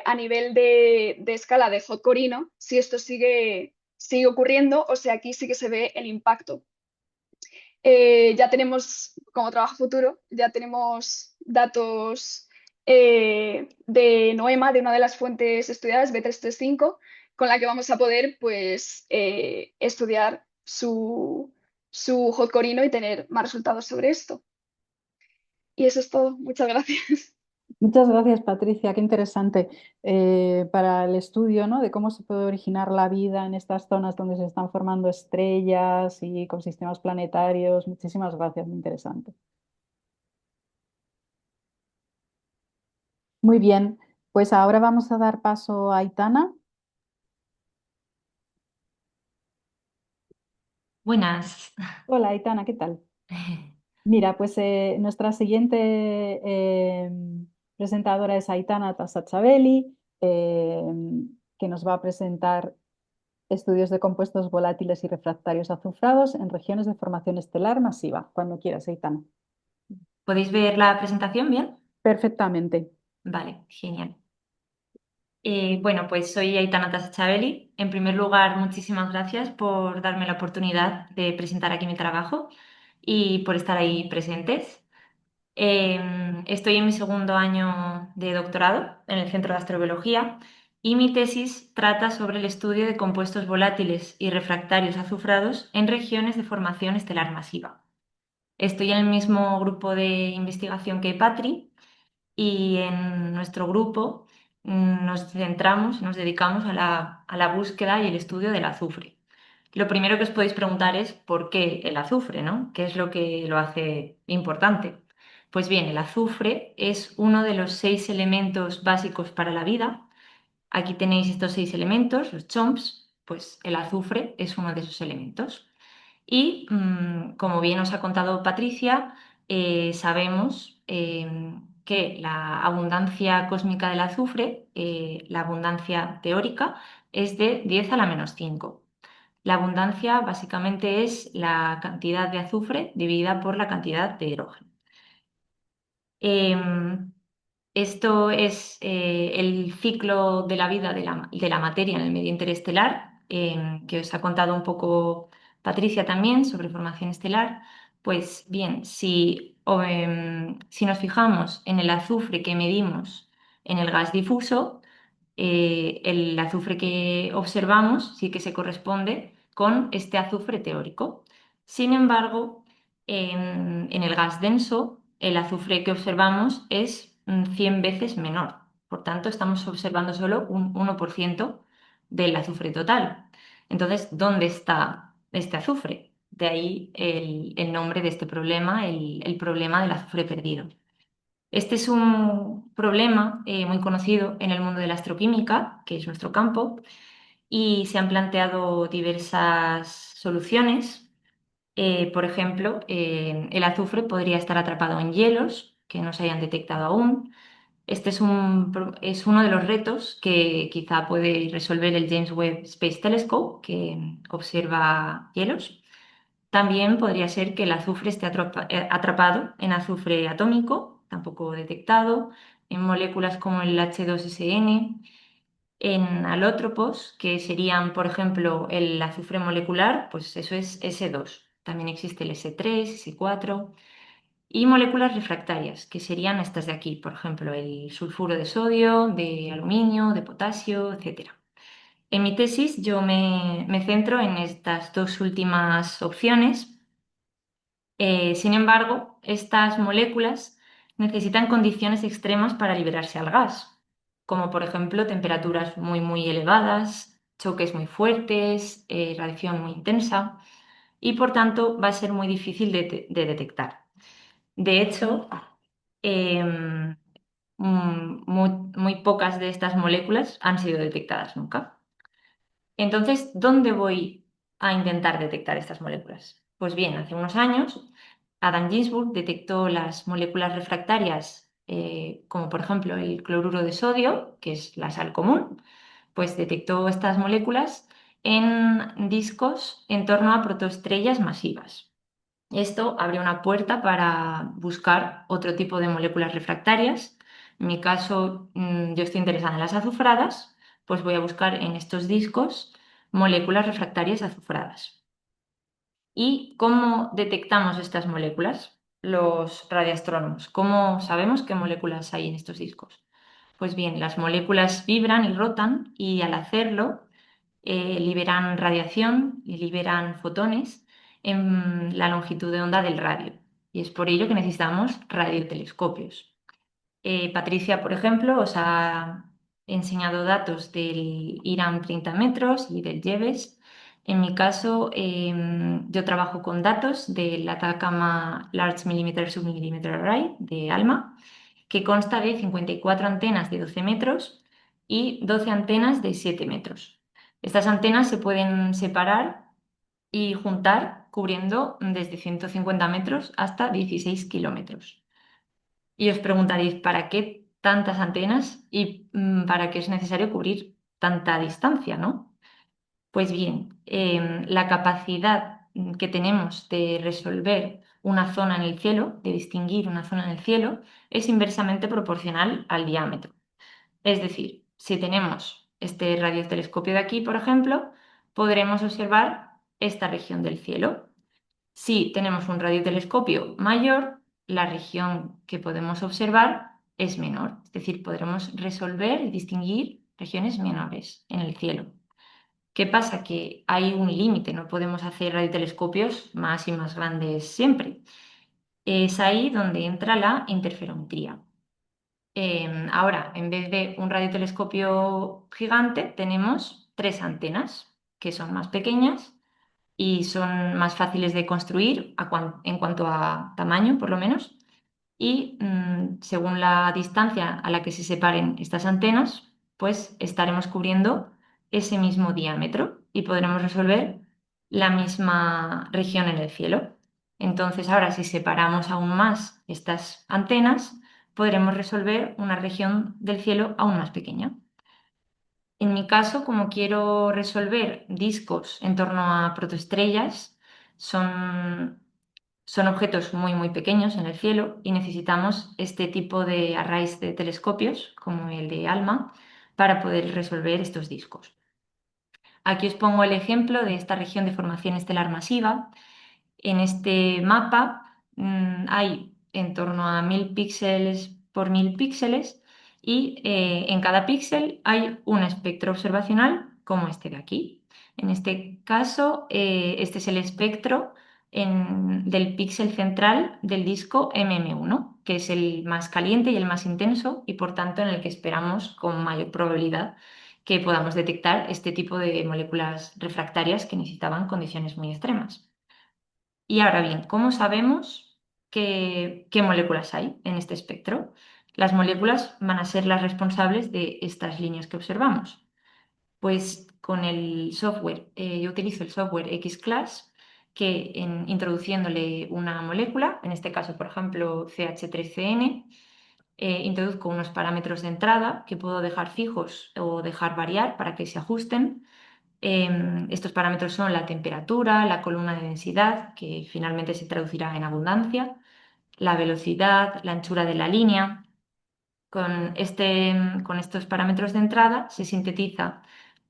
a nivel de escala de Hot Corino si esto sigue ocurriendo o si aquí sí que se ve el impacto. Ya tenemos, como trabajo futuro, ya tenemos datos de NOEMA, de una de las fuentes estudiadas, B335, con la que vamos a poder pues, estudiar su hot corino y tener más resultados sobre esto. Y eso es todo. Muchas gracias. Muchas gracias, Patricia. Qué interesante para el estudio, ¿no? De cómo se puede originar la vida en estas zonas donde se están formando estrellas y ecosistemas planetarios. Muchísimas gracias, muy interesante. Muy bien, pues ahora vamos a dar paso a Aitana. Buenas. Hola, Aitana, ¿qué tal? Mira, pues nuestra siguiente presentadora es Aitana Tasachabeli, que nos va a presentar estudios de compuestos volátiles y refractarios azufrados en regiones de formación estelar masiva. Cuando quieras, Aitana. ¿Podéis ver la presentación bien? Perfectamente. Vale, genial. Bueno, pues soy Aitana Tasachabeli. En primer lugar, muchísimas gracias por darme la oportunidad de presentar aquí mi trabajo y por estar ahí presentes. Estoy en mi segundo año de doctorado en el Centro de Astrobiología y mi tesis trata sobre el estudio de compuestos volátiles y refractarios azufrados en regiones de formación estelar masiva. Estoy en el mismo grupo de investigación que Patri y en nuestro grupo nos centramos, nos dedicamos a la búsqueda y el estudio del azufre. Lo primero que os podéis preguntar es ¿por qué el azufre, ¿no? ¿Qué es lo que lo hace importante? Pues bien, el azufre es uno de los 6 elementos básicos para la vida. Aquí tenéis estos 6 elementos, los CHOMPs, pues el azufre es uno de esos elementos. Y como bien os ha contado Patricia, sabemos que la abundancia cósmica del azufre, la abundancia teórica, es de 10 a la menos 5. La abundancia básicamente es la cantidad de azufre dividida por la cantidad de hidrógeno. Em, Esto es el ciclo de la vida de la materia en el medio interestelar, que os ha contado un poco Patricia también sobre formación estelar. Pues bien, si nos fijamos en el azufre que medimos en el gas difuso, el azufre que observamos sí que se corresponde con este azufre teórico. Sin embargo, en el gas denso, el azufre que observamos es 100 veces menor. Por tanto, estamos observando solo un 1% del azufre total. Entonces, ¿dónde está este azufre? De ahí el nombre de este problema, el problema del azufre perdido. Este es un problema muy conocido en el mundo de la astroquímica, que es nuestro campo, y se han planteado diversas soluciones. Por ejemplo, el azufre podría estar atrapado en hielos que no se hayan detectado aún. Este es uno de los retos que quizá puede resolver el James Webb Space Telescope, que observa hielos. También podría ser que el azufre esté atrapado en azufre atómico, tampoco detectado, en moléculas como el H2SN, en alótropos, que serían, por ejemplo, el azufre molecular, pues eso es S2. También existe el S3, S4. Y moléculas refractarias, que serían estas de aquí, por ejemplo, el sulfuro de sodio, de aluminio, de potasio, etcétera. En mi tesis yo me centro en estas dos últimas opciones. Sin embargo, estas moléculas necesitan condiciones extremas para liberarse al gas, como por ejemplo temperaturas muy elevadas, choques muy fuertes, radiación muy intensa, y por tanto va a ser muy difícil de detectar. De hecho, em, muy pocas de estas moléculas han sido detectadas nunca. Entonces, ¿dónde voy a intentar detectar estas moléculas? Pues bien, hace unos años, Adam Ginsburg detectó las moléculas refractarias, como por ejemplo el cloruro de sodio, que es la sal común, pues detectó estas moléculas en discos en torno a protoestrellas masivas. Esto abre una puerta para buscar otro tipo de moléculas refractarias. En mi caso, yo estoy interesada en las azufradas, pues voy a buscar en estos discos moléculas refractarias azufradas. ¿Y cómo detectamos estas moléculas? Los radioastrónomos. ¿Cómo sabemos qué moléculas hay en estos discos? Pues bien, las moléculas vibran y rotan y al hacerlo liberan radiación y liberan fotones en la longitud de onda del radio. Y es por ello que necesitamos radiotelescopios. Patricia, por ejemplo, os ha enseñado datos del IRAM 30 metros y del JEVES. En mi caso, yo trabajo con datos del Atacama Large Millimeter Submillimeter Array de ALMA, que consta de 54 antenas de 12 metros y 12 antenas de 7 metros. Estas antenas se pueden separar y juntar cubriendo desde 150 metros hasta 16 kilómetros. Y os preguntaréis, ¿para qué tantas antenas y para qué es necesario cubrir tanta distancia, ¿no? Pues bien, la capacidad que tenemos de resolver una zona en el cielo, de distinguir una zona en el cielo, es inversamente proporcional al diámetro. Es decir, si tenemos este radiotelescopio de aquí, por ejemplo, podremos observar esta región del cielo. Si tenemos un radiotelescopio mayor, la región que podemos observar es menor, es decir, podremos resolver y distinguir regiones menores en el cielo. ¿Qué pasa? Que hay un límite, no podemos hacer radiotelescopios más y más grandes siempre. Es ahí donde entra la interferometría. Ahora, en vez de un radiotelescopio gigante, tenemos 3 antenas que son más pequeñas y son más fáciles de construir en cuanto a tamaño, por lo menos. Y según la distancia a la que se separen estas antenas, pues estaremos cubriendo ese mismo diámetro y podremos resolver la misma región en el cielo. Entonces, ahora si separamos aún más estas antenas, podremos resolver una región del cielo aún más pequeña. En mi caso, como quiero resolver discos en torno a protoestrellas, son objetos muy pequeños en el cielo y necesitamos este tipo de arrays de telescopios, como el de ALMA, para poder resolver estos discos. Aquí os pongo el ejemplo de esta región de formación estelar masiva. En este mapa hay en torno a 1000 píxeles por 1000 píxeles y en cada píxel hay un espectro observacional como este de aquí. En este caso, este es el espectro del píxel central del disco MM1, que es el más caliente y el más intenso y por tanto en el que esperamos con mayor probabilidad que podamos detectar este tipo de moléculas refractarias que necesitaban condiciones muy extremas. Y ahora bien, ¿cómo sabemos qué moléculas hay en este espectro? Las moléculas van a ser las responsables de estas líneas que observamos. Pues con el software, yo utilizo el software XClass, que introduciéndole una molécula, en este caso, por ejemplo, CH3CN, introduzco unos parámetros de entrada que puedo dejar fijos o dejar variar para que se ajusten. Estos parámetros son la temperatura, la columna de densidad, que finalmente se traducirá en abundancia, la velocidad, la anchura de la línea. Con estos parámetros de entrada se sintetiza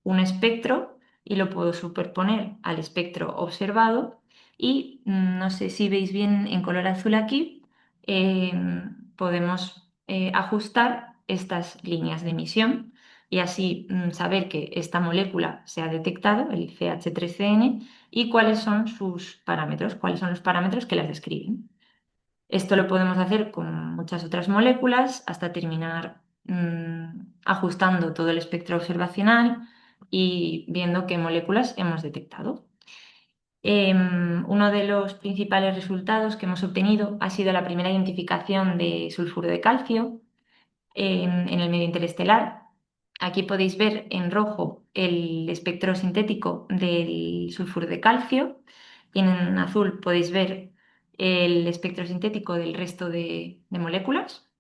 un espectro y lo puedo superponer al espectro observado y no sé si veis bien en color azul aquí, podemos ajustar estas líneas de emisión y así saber que esta molécula se ha detectado, el CH3CN, y cuáles son sus parámetros, cuáles son los parámetros que las describen. Esto lo podemos hacer con muchas otras moléculas hasta terminar ajustando todo el espectro observacional y viendo qué moléculas hemos detectado. Uno de los principales resultados que hemos obtenido ha sido la primera identificación de sulfuro de calcio en el medio interestelar. Aquí podéis ver en rojo el espectro sintético del sulfuro de calcio y en azul podéis ver el espectro sintético del resto de moléculas.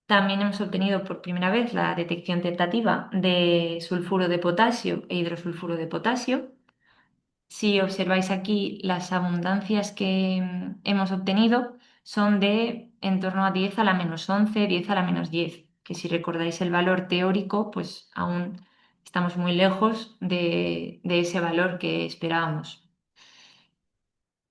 También hemos obtenido por primera vez la detección tentativa de sulfuro de potasio e hidrosulfuro de potasio. Si observáis aquí, las abundancias que hemos obtenido son de en torno a 10 a la menos 11, 10 a la menos 10, que si recordáis el valor teórico, pues aún estamos muy lejos de ese valor que esperábamos.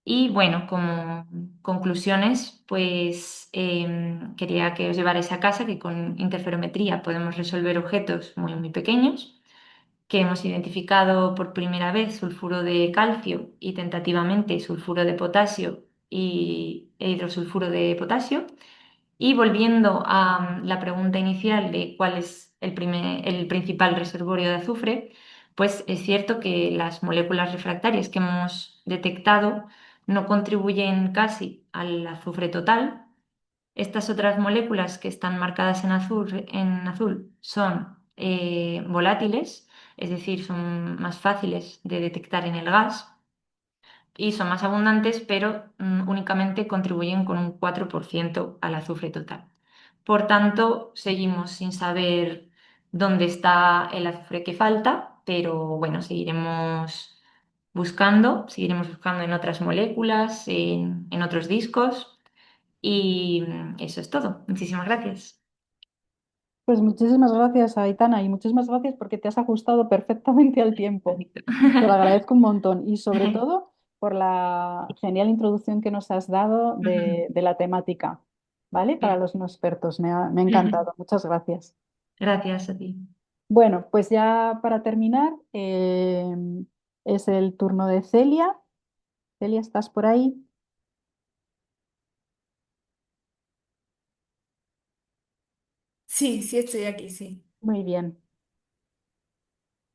Y bueno, como conclusiones, pues quería que os llevarais a casa que con interferometría podemos resolver objetos muy, muy pequeños, que hemos identificado por primera vez sulfuro de calcio y tentativamente sulfuro de potasio e hidrosulfuro de potasio. Y volviendo a la pregunta inicial de cuál es el principal reservorio de azufre, pues es cierto que las moléculas refractarias que hemos detectado no contribuyen casi al azufre total. Estas otras moléculas que están marcadas en azul son volátiles, es decir, son más fáciles de detectar en el gas y son más abundantes, pero únicamente contribuyen con un 4% al azufre total. Por tanto, seguimos sin saber dónde está el azufre que falta, pero bueno, seguiremos buscando en otras moléculas, en otros discos y eso es todo. Muchísimas gracias. Pues muchísimas gracias, Aitana, y muchísimas gracias porque te has ajustado perfectamente al tiempo. Perfecto. Te lo agradezco un montón y sobre todo por la genial introducción que nos has dado de la temática, ¿vale? Para los no expertos, me ha encantado. Muchas gracias. Gracias a ti. Bueno, pues ya para terminar, es el turno de Celia. Celia, ¿estás por ahí? Sí, sí estoy aquí, sí. Muy bien.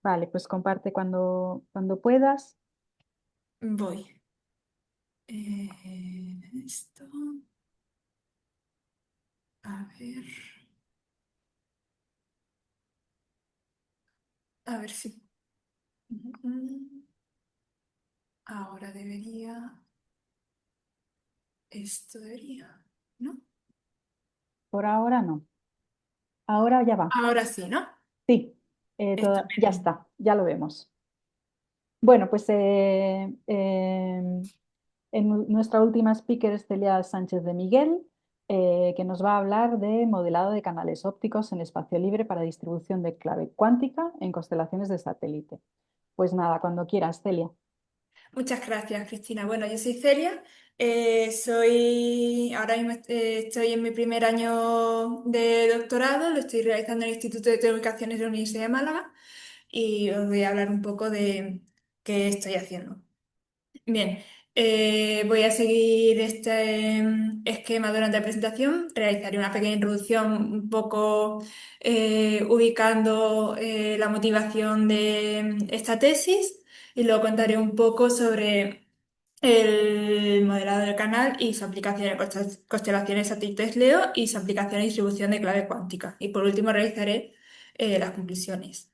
Vale, pues comparte cuando puedas. Voy. Esto, a ver, a ver si. Mm, Ahora debería, esto debería, ¿no? Por ahora no. Ahora ya va. Ahora sí, ¿no? Sí, ya Estupendo. está, ya lo vemos. Bueno, pues nuestra última speaker es Celia Sánchez de Miguel, que nos va a hablar de modelado de canales ópticos en espacio libre para distribución de clave cuántica en constelaciones de satélite. Pues nada, cuando quieras, Celia. Muchas gracias, Cristina. Bueno, yo soy Celia, ahora mismo estoy en mi primer año de doctorado, lo estoy realizando en el Instituto de Telecomunicaciones de la Universidad de Málaga y os voy a hablar un poco de qué estoy haciendo. Bien, voy a seguir este esquema durante la presentación. Realizaré una pequeña introducción un poco ubicando la motivación de esta tesis y luego contaré un poco sobre el modelado del canal y su aplicación en constelaciones satélites LEO y su aplicación en distribución de clave cuántica. Y por último realizaré las conclusiones.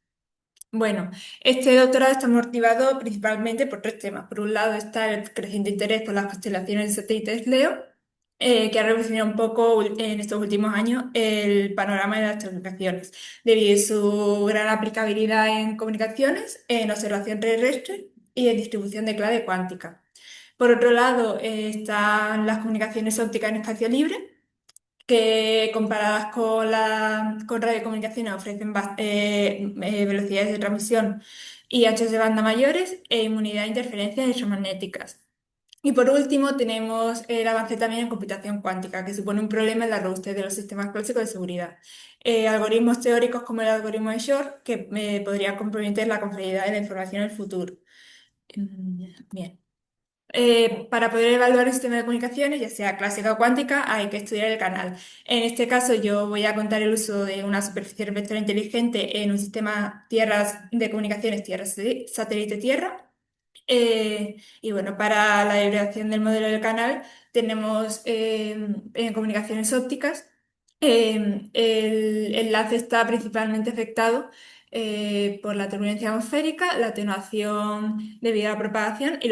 Bueno, este doctorado está motivado principalmente por tres temas. Por un lado está el creciente interés por las constelaciones de satélites LEO, que ha revolucionado un poco en estos últimos años el panorama de las telecomunicaciones, debido a su gran aplicabilidad en comunicaciones, en observación terrestre y en distribución de clave cuántica. Por otro lado, están las comunicaciones ópticas en espacio libre, que comparadas con radiocomunicaciones ofrecen velocidades de transmisión y anchos de banda mayores e inmunidad a interferencias electromagnéticas. Y por último, tenemos el avance también en computación cuántica, que supone un problema en la robustez de los sistemas clásicos de seguridad. Algoritmos teóricos como el algoritmo de Shor, que podría comprometer la confidencialidad de la información en el futuro. Bien. Para poder evaluar un sistema de comunicaciones, ya sea clásica o cuántica, hay que estudiar el canal. En este caso, yo voy a contar el uso de una superficie vector inteligente en un sistema tierras de comunicaciones tierra-satélite-tierra. Y bueno, para la divulgación del modelo del canal tenemos en comunicaciones ópticas. El enlace está principalmente afectado por la turbulencia atmosférica, la atenuación debido a la propagación y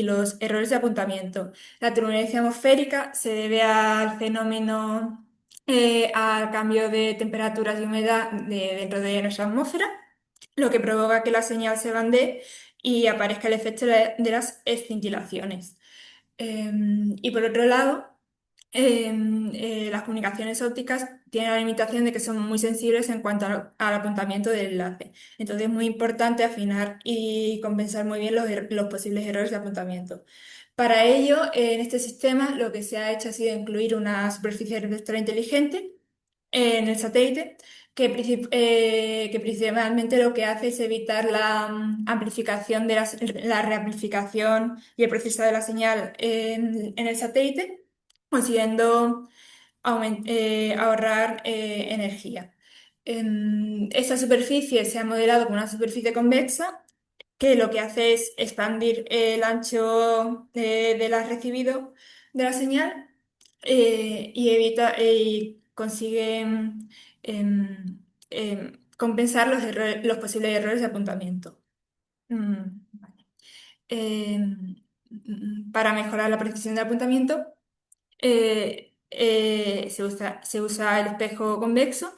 los errores de apuntamiento. La turbulencia atmosférica se debe al fenómeno, al cambio de temperaturas y humedad dentro de nuestra atmósfera, lo que provoca que la señal se bandee y aparezca el efecto de las escintilaciones. Y por otro lado, las comunicaciones ópticas tienen la limitación de que son muy sensibles en cuanto al apuntamiento del enlace. Entonces es muy importante afinar y compensar muy bien los posibles errores de apuntamiento. Para ello, en este sistema lo que se ha hecho ha sido incluir una superficie reflectora inteligente en el satélite, que principalmente lo que hace es evitar la amplificación de la reamplificación y el proceso de la señal en el satélite, consiguiendo ahorrar energía. Esta superficie se ha modelado como una superficie convexa que lo que hace es expandir el ancho de la recibido de la señal, y evita y consigue compensar los posibles errores de apuntamiento. Vale. Para mejorar la precisión de apuntamiento, se usa el espejo convexo,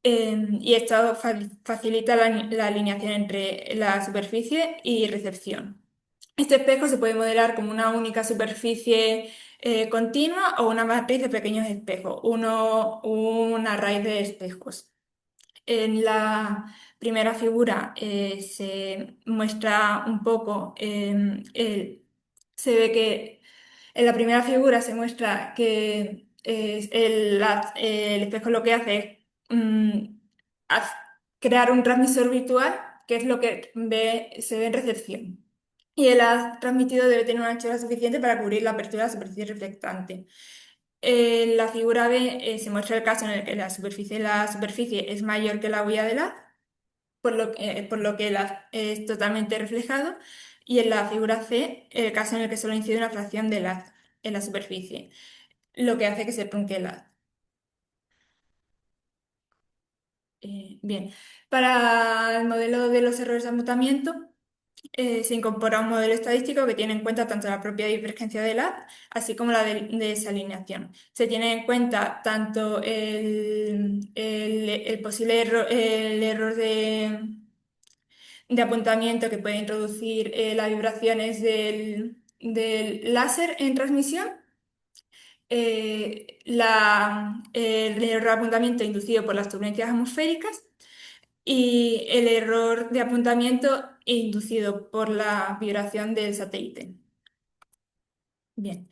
y esto facilita la alineación entre la superficie y recepción. Este espejo se puede modelar como una única superficie continua o una matriz de pequeños espejos, una raíz de espejos. En la primera figura se muestra un poco, se ve que en la primera figura se muestra que el espejo lo que hace es haz- crear un transmisor virtual, que es lo que se ve en recepción. Y el haz transmitido debe tener una anchura suficiente para cubrir la apertura de la superficie reflectante. En la figura B se muestra el caso en el que la superficie es mayor que la huella del haz, por lo que el haz es totalmente reflejado. Y en la figura C, el caso en el que solo incide una fracción del haz en la superficie, lo que hace que se trunque el haz. Bien, para el modelo de los errores de apuntamiento, se incorpora un modelo estadístico que tiene en cuenta tanto la propia divergencia del haz, así como la de desalineación. Se tiene en cuenta tanto el posible el error de apuntamiento que puede introducir las vibraciones del láser en transmisión, el error de apuntamiento inducido por las turbulencias atmosféricas y el error de apuntamiento inducido por la vibración del satélite. Bien.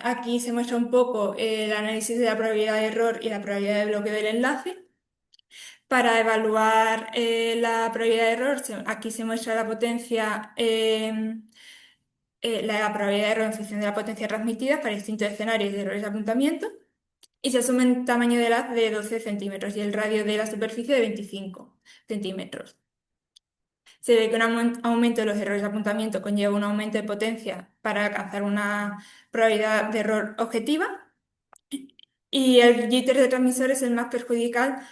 Aquí se muestra un poco el análisis de la probabilidad de error y la probabilidad de bloqueo del enlace. Para evaluar la probabilidad de error, aquí se muestra la potencia, la probabilidad de error en función de la potencia transmitida para distintos escenarios de errores de apuntamiento, y se asume un tamaño del haz de 12 centímetros y el radio de la superficie de 25 centímetros. Se ve que un aumento de los errores de apuntamiento conlleva un aumento de potencia para alcanzar una probabilidad de error objetiva, y el jitter de transmisor es el más perjudicial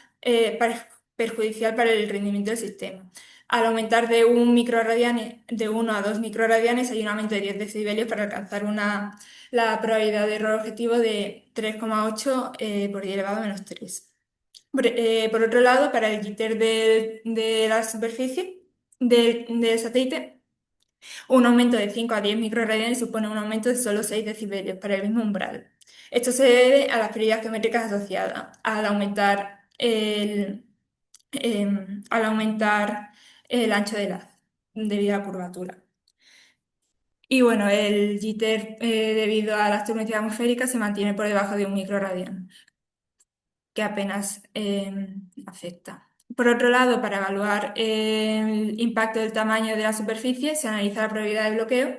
para el rendimiento del sistema. Al aumentar de 1 microradiane, de 1 a 2 microradianes hay un aumento de 10 decibelios para alcanzar la probabilidad de error objetivo de 3,8 por 10 elevado a menos 3. Por otro lado, para el jitter de la superficie del satélite, un aumento de 5 a 10 microradianes supone un aumento de solo 6 decibelios para el mismo umbral. Esto se debe a las pérdidas geométricas asociadas al aumentar el ancho del haz debido a la curvatura. Y bueno, el jitter debido a las turbulencias atmosféricas se mantiene por debajo de 1 microradian, que apenas afecta. Por otro lado, para evaluar el impacto del tamaño de la superficie, se analiza la probabilidad de bloqueo,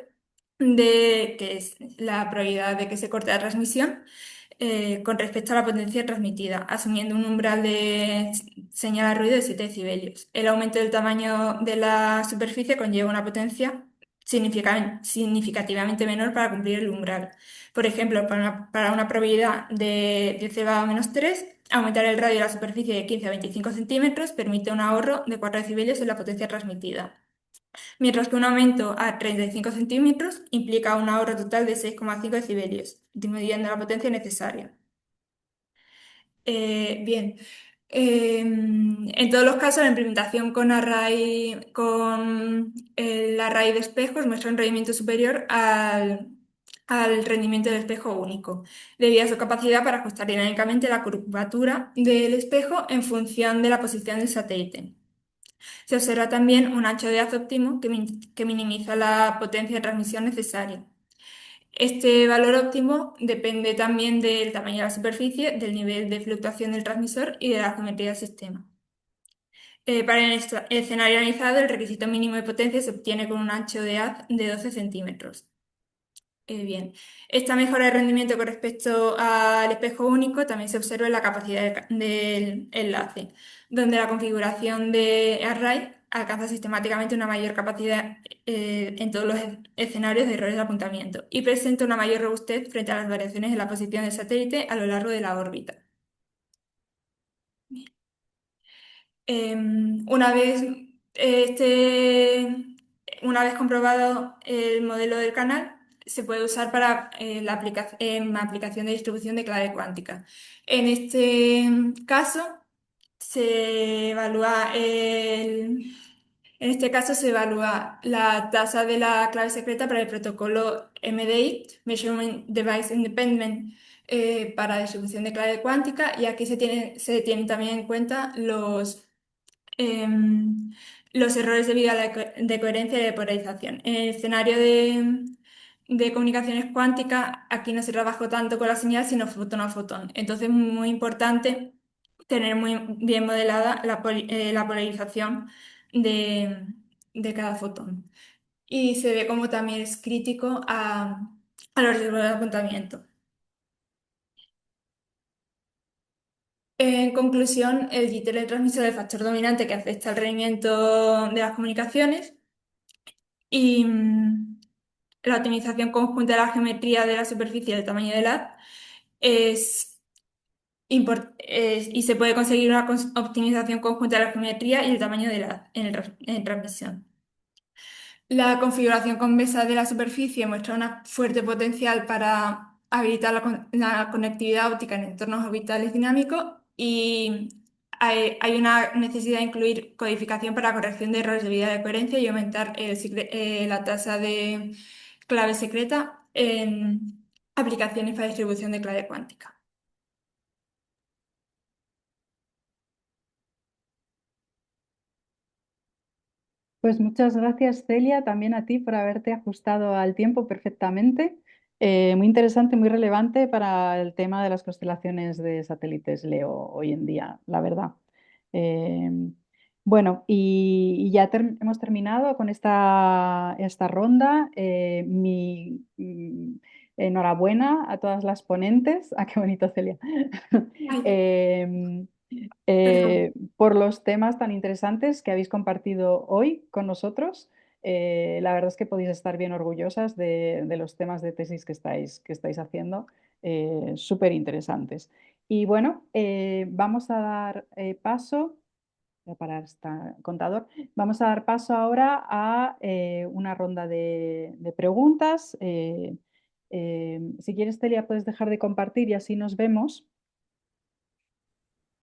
que es la probabilidad de que se corte la transmisión, con respecto a la potencia transmitida, asumiendo un umbral de señal a ruido de 7 decibelios. El aumento del tamaño de la superficie conlleva una potencia significativamente menor para cumplir el umbral. Por ejemplo, para una probabilidad de 10 elevado a menos 3, aumentar el radio de la superficie de 15 a 25 centímetros permite un ahorro de 4 decibelios en la potencia transmitida, mientras que un aumento a 35 centímetros implica un ahorro total de 6,5 decibelios, disminuyendo la potencia necesaria. Bien, en todos los casos la implementación con el array de espejos muestra un rendimiento superior al rendimiento del espejo único, debido a su capacidad para ajustar dinámicamente la curvatura del espejo en función de la posición del satélite. Se observa también un ancho de haz óptimo que minimiza la potencia de transmisión necesaria. Este valor óptimo depende también del tamaño de la superficie, del nivel de fluctuación del transmisor y de la geometría del sistema. Para el escenario analizado, el requisito mínimo de potencia se obtiene con un ancho de haz de 12 centímetros. Bien, esta mejora de rendimiento con respecto al espejo único también se observa en la capacidad del enlace, donde la configuración de array alcanza sistemáticamente una mayor capacidad en todos los escenarios de errores de apuntamiento y presenta una mayor robustez frente a las variaciones en la posición del satélite a lo largo de la órbita. Una vez, una vez comprobado el modelo del canal, se puede usar para la aplicación de distribución de clave cuántica. En este caso, se evalúa en este caso se evalúa la tasa de la clave secreta para el protocolo MDI, Measurement Device Independent, para distribución de clave cuántica, y aquí se tienen también en cuenta los errores debido a de coherencia y de polarización. En el escenario de comunicaciones cuánticas, aquí no se trabajó tanto con la señal, sino fotón a fotón. Entonces es muy importante tener muy bien modelada la polarización de, de cada fotón. Y se ve como también es crítico a los riesgos de apuntamiento. En conclusión, el jitter del transmisor es el factor dominante que afecta al rendimiento de las comunicaciones y la optimización conjunta de la geometría de la superficie y del tamaño del haz y se puede conseguir una optimización conjunta de la geometría y el tamaño del haz en transmisión. La configuración convexa de la superficie muestra una fuerte potencial para habilitar la conectividad óptica en entornos orbitales dinámicos y hay una necesidad de incluir codificación para corrección de errores de vida de coherencia y aumentar la tasa de clave secreta en aplicaciones para distribución de clave cuántica. Pues muchas gracias, Celia, también a ti por haberte ajustado al tiempo perfectamente. Muy interesante, muy relevante para el tema de las constelaciones de satélites LEO hoy en día, la verdad. Eh, bueno, y ya hemos terminado con esta ronda. Enhorabuena a todas las ponentes. Ah, qué bonito, Celia. Ay, Em, perdón. por los temas tan interesantes que habéis compartido hoy con nosotros. La verdad es que podéis estar bien orgullosas de los temas de tesis que estáis haciendo, súper interesantes. Y bueno, vamos a dar paso Voy a parar este contador. Vamos a dar paso ahora a una ronda de preguntas. Si quieres, Celia, puedes dejar de compartir y así nos vemos.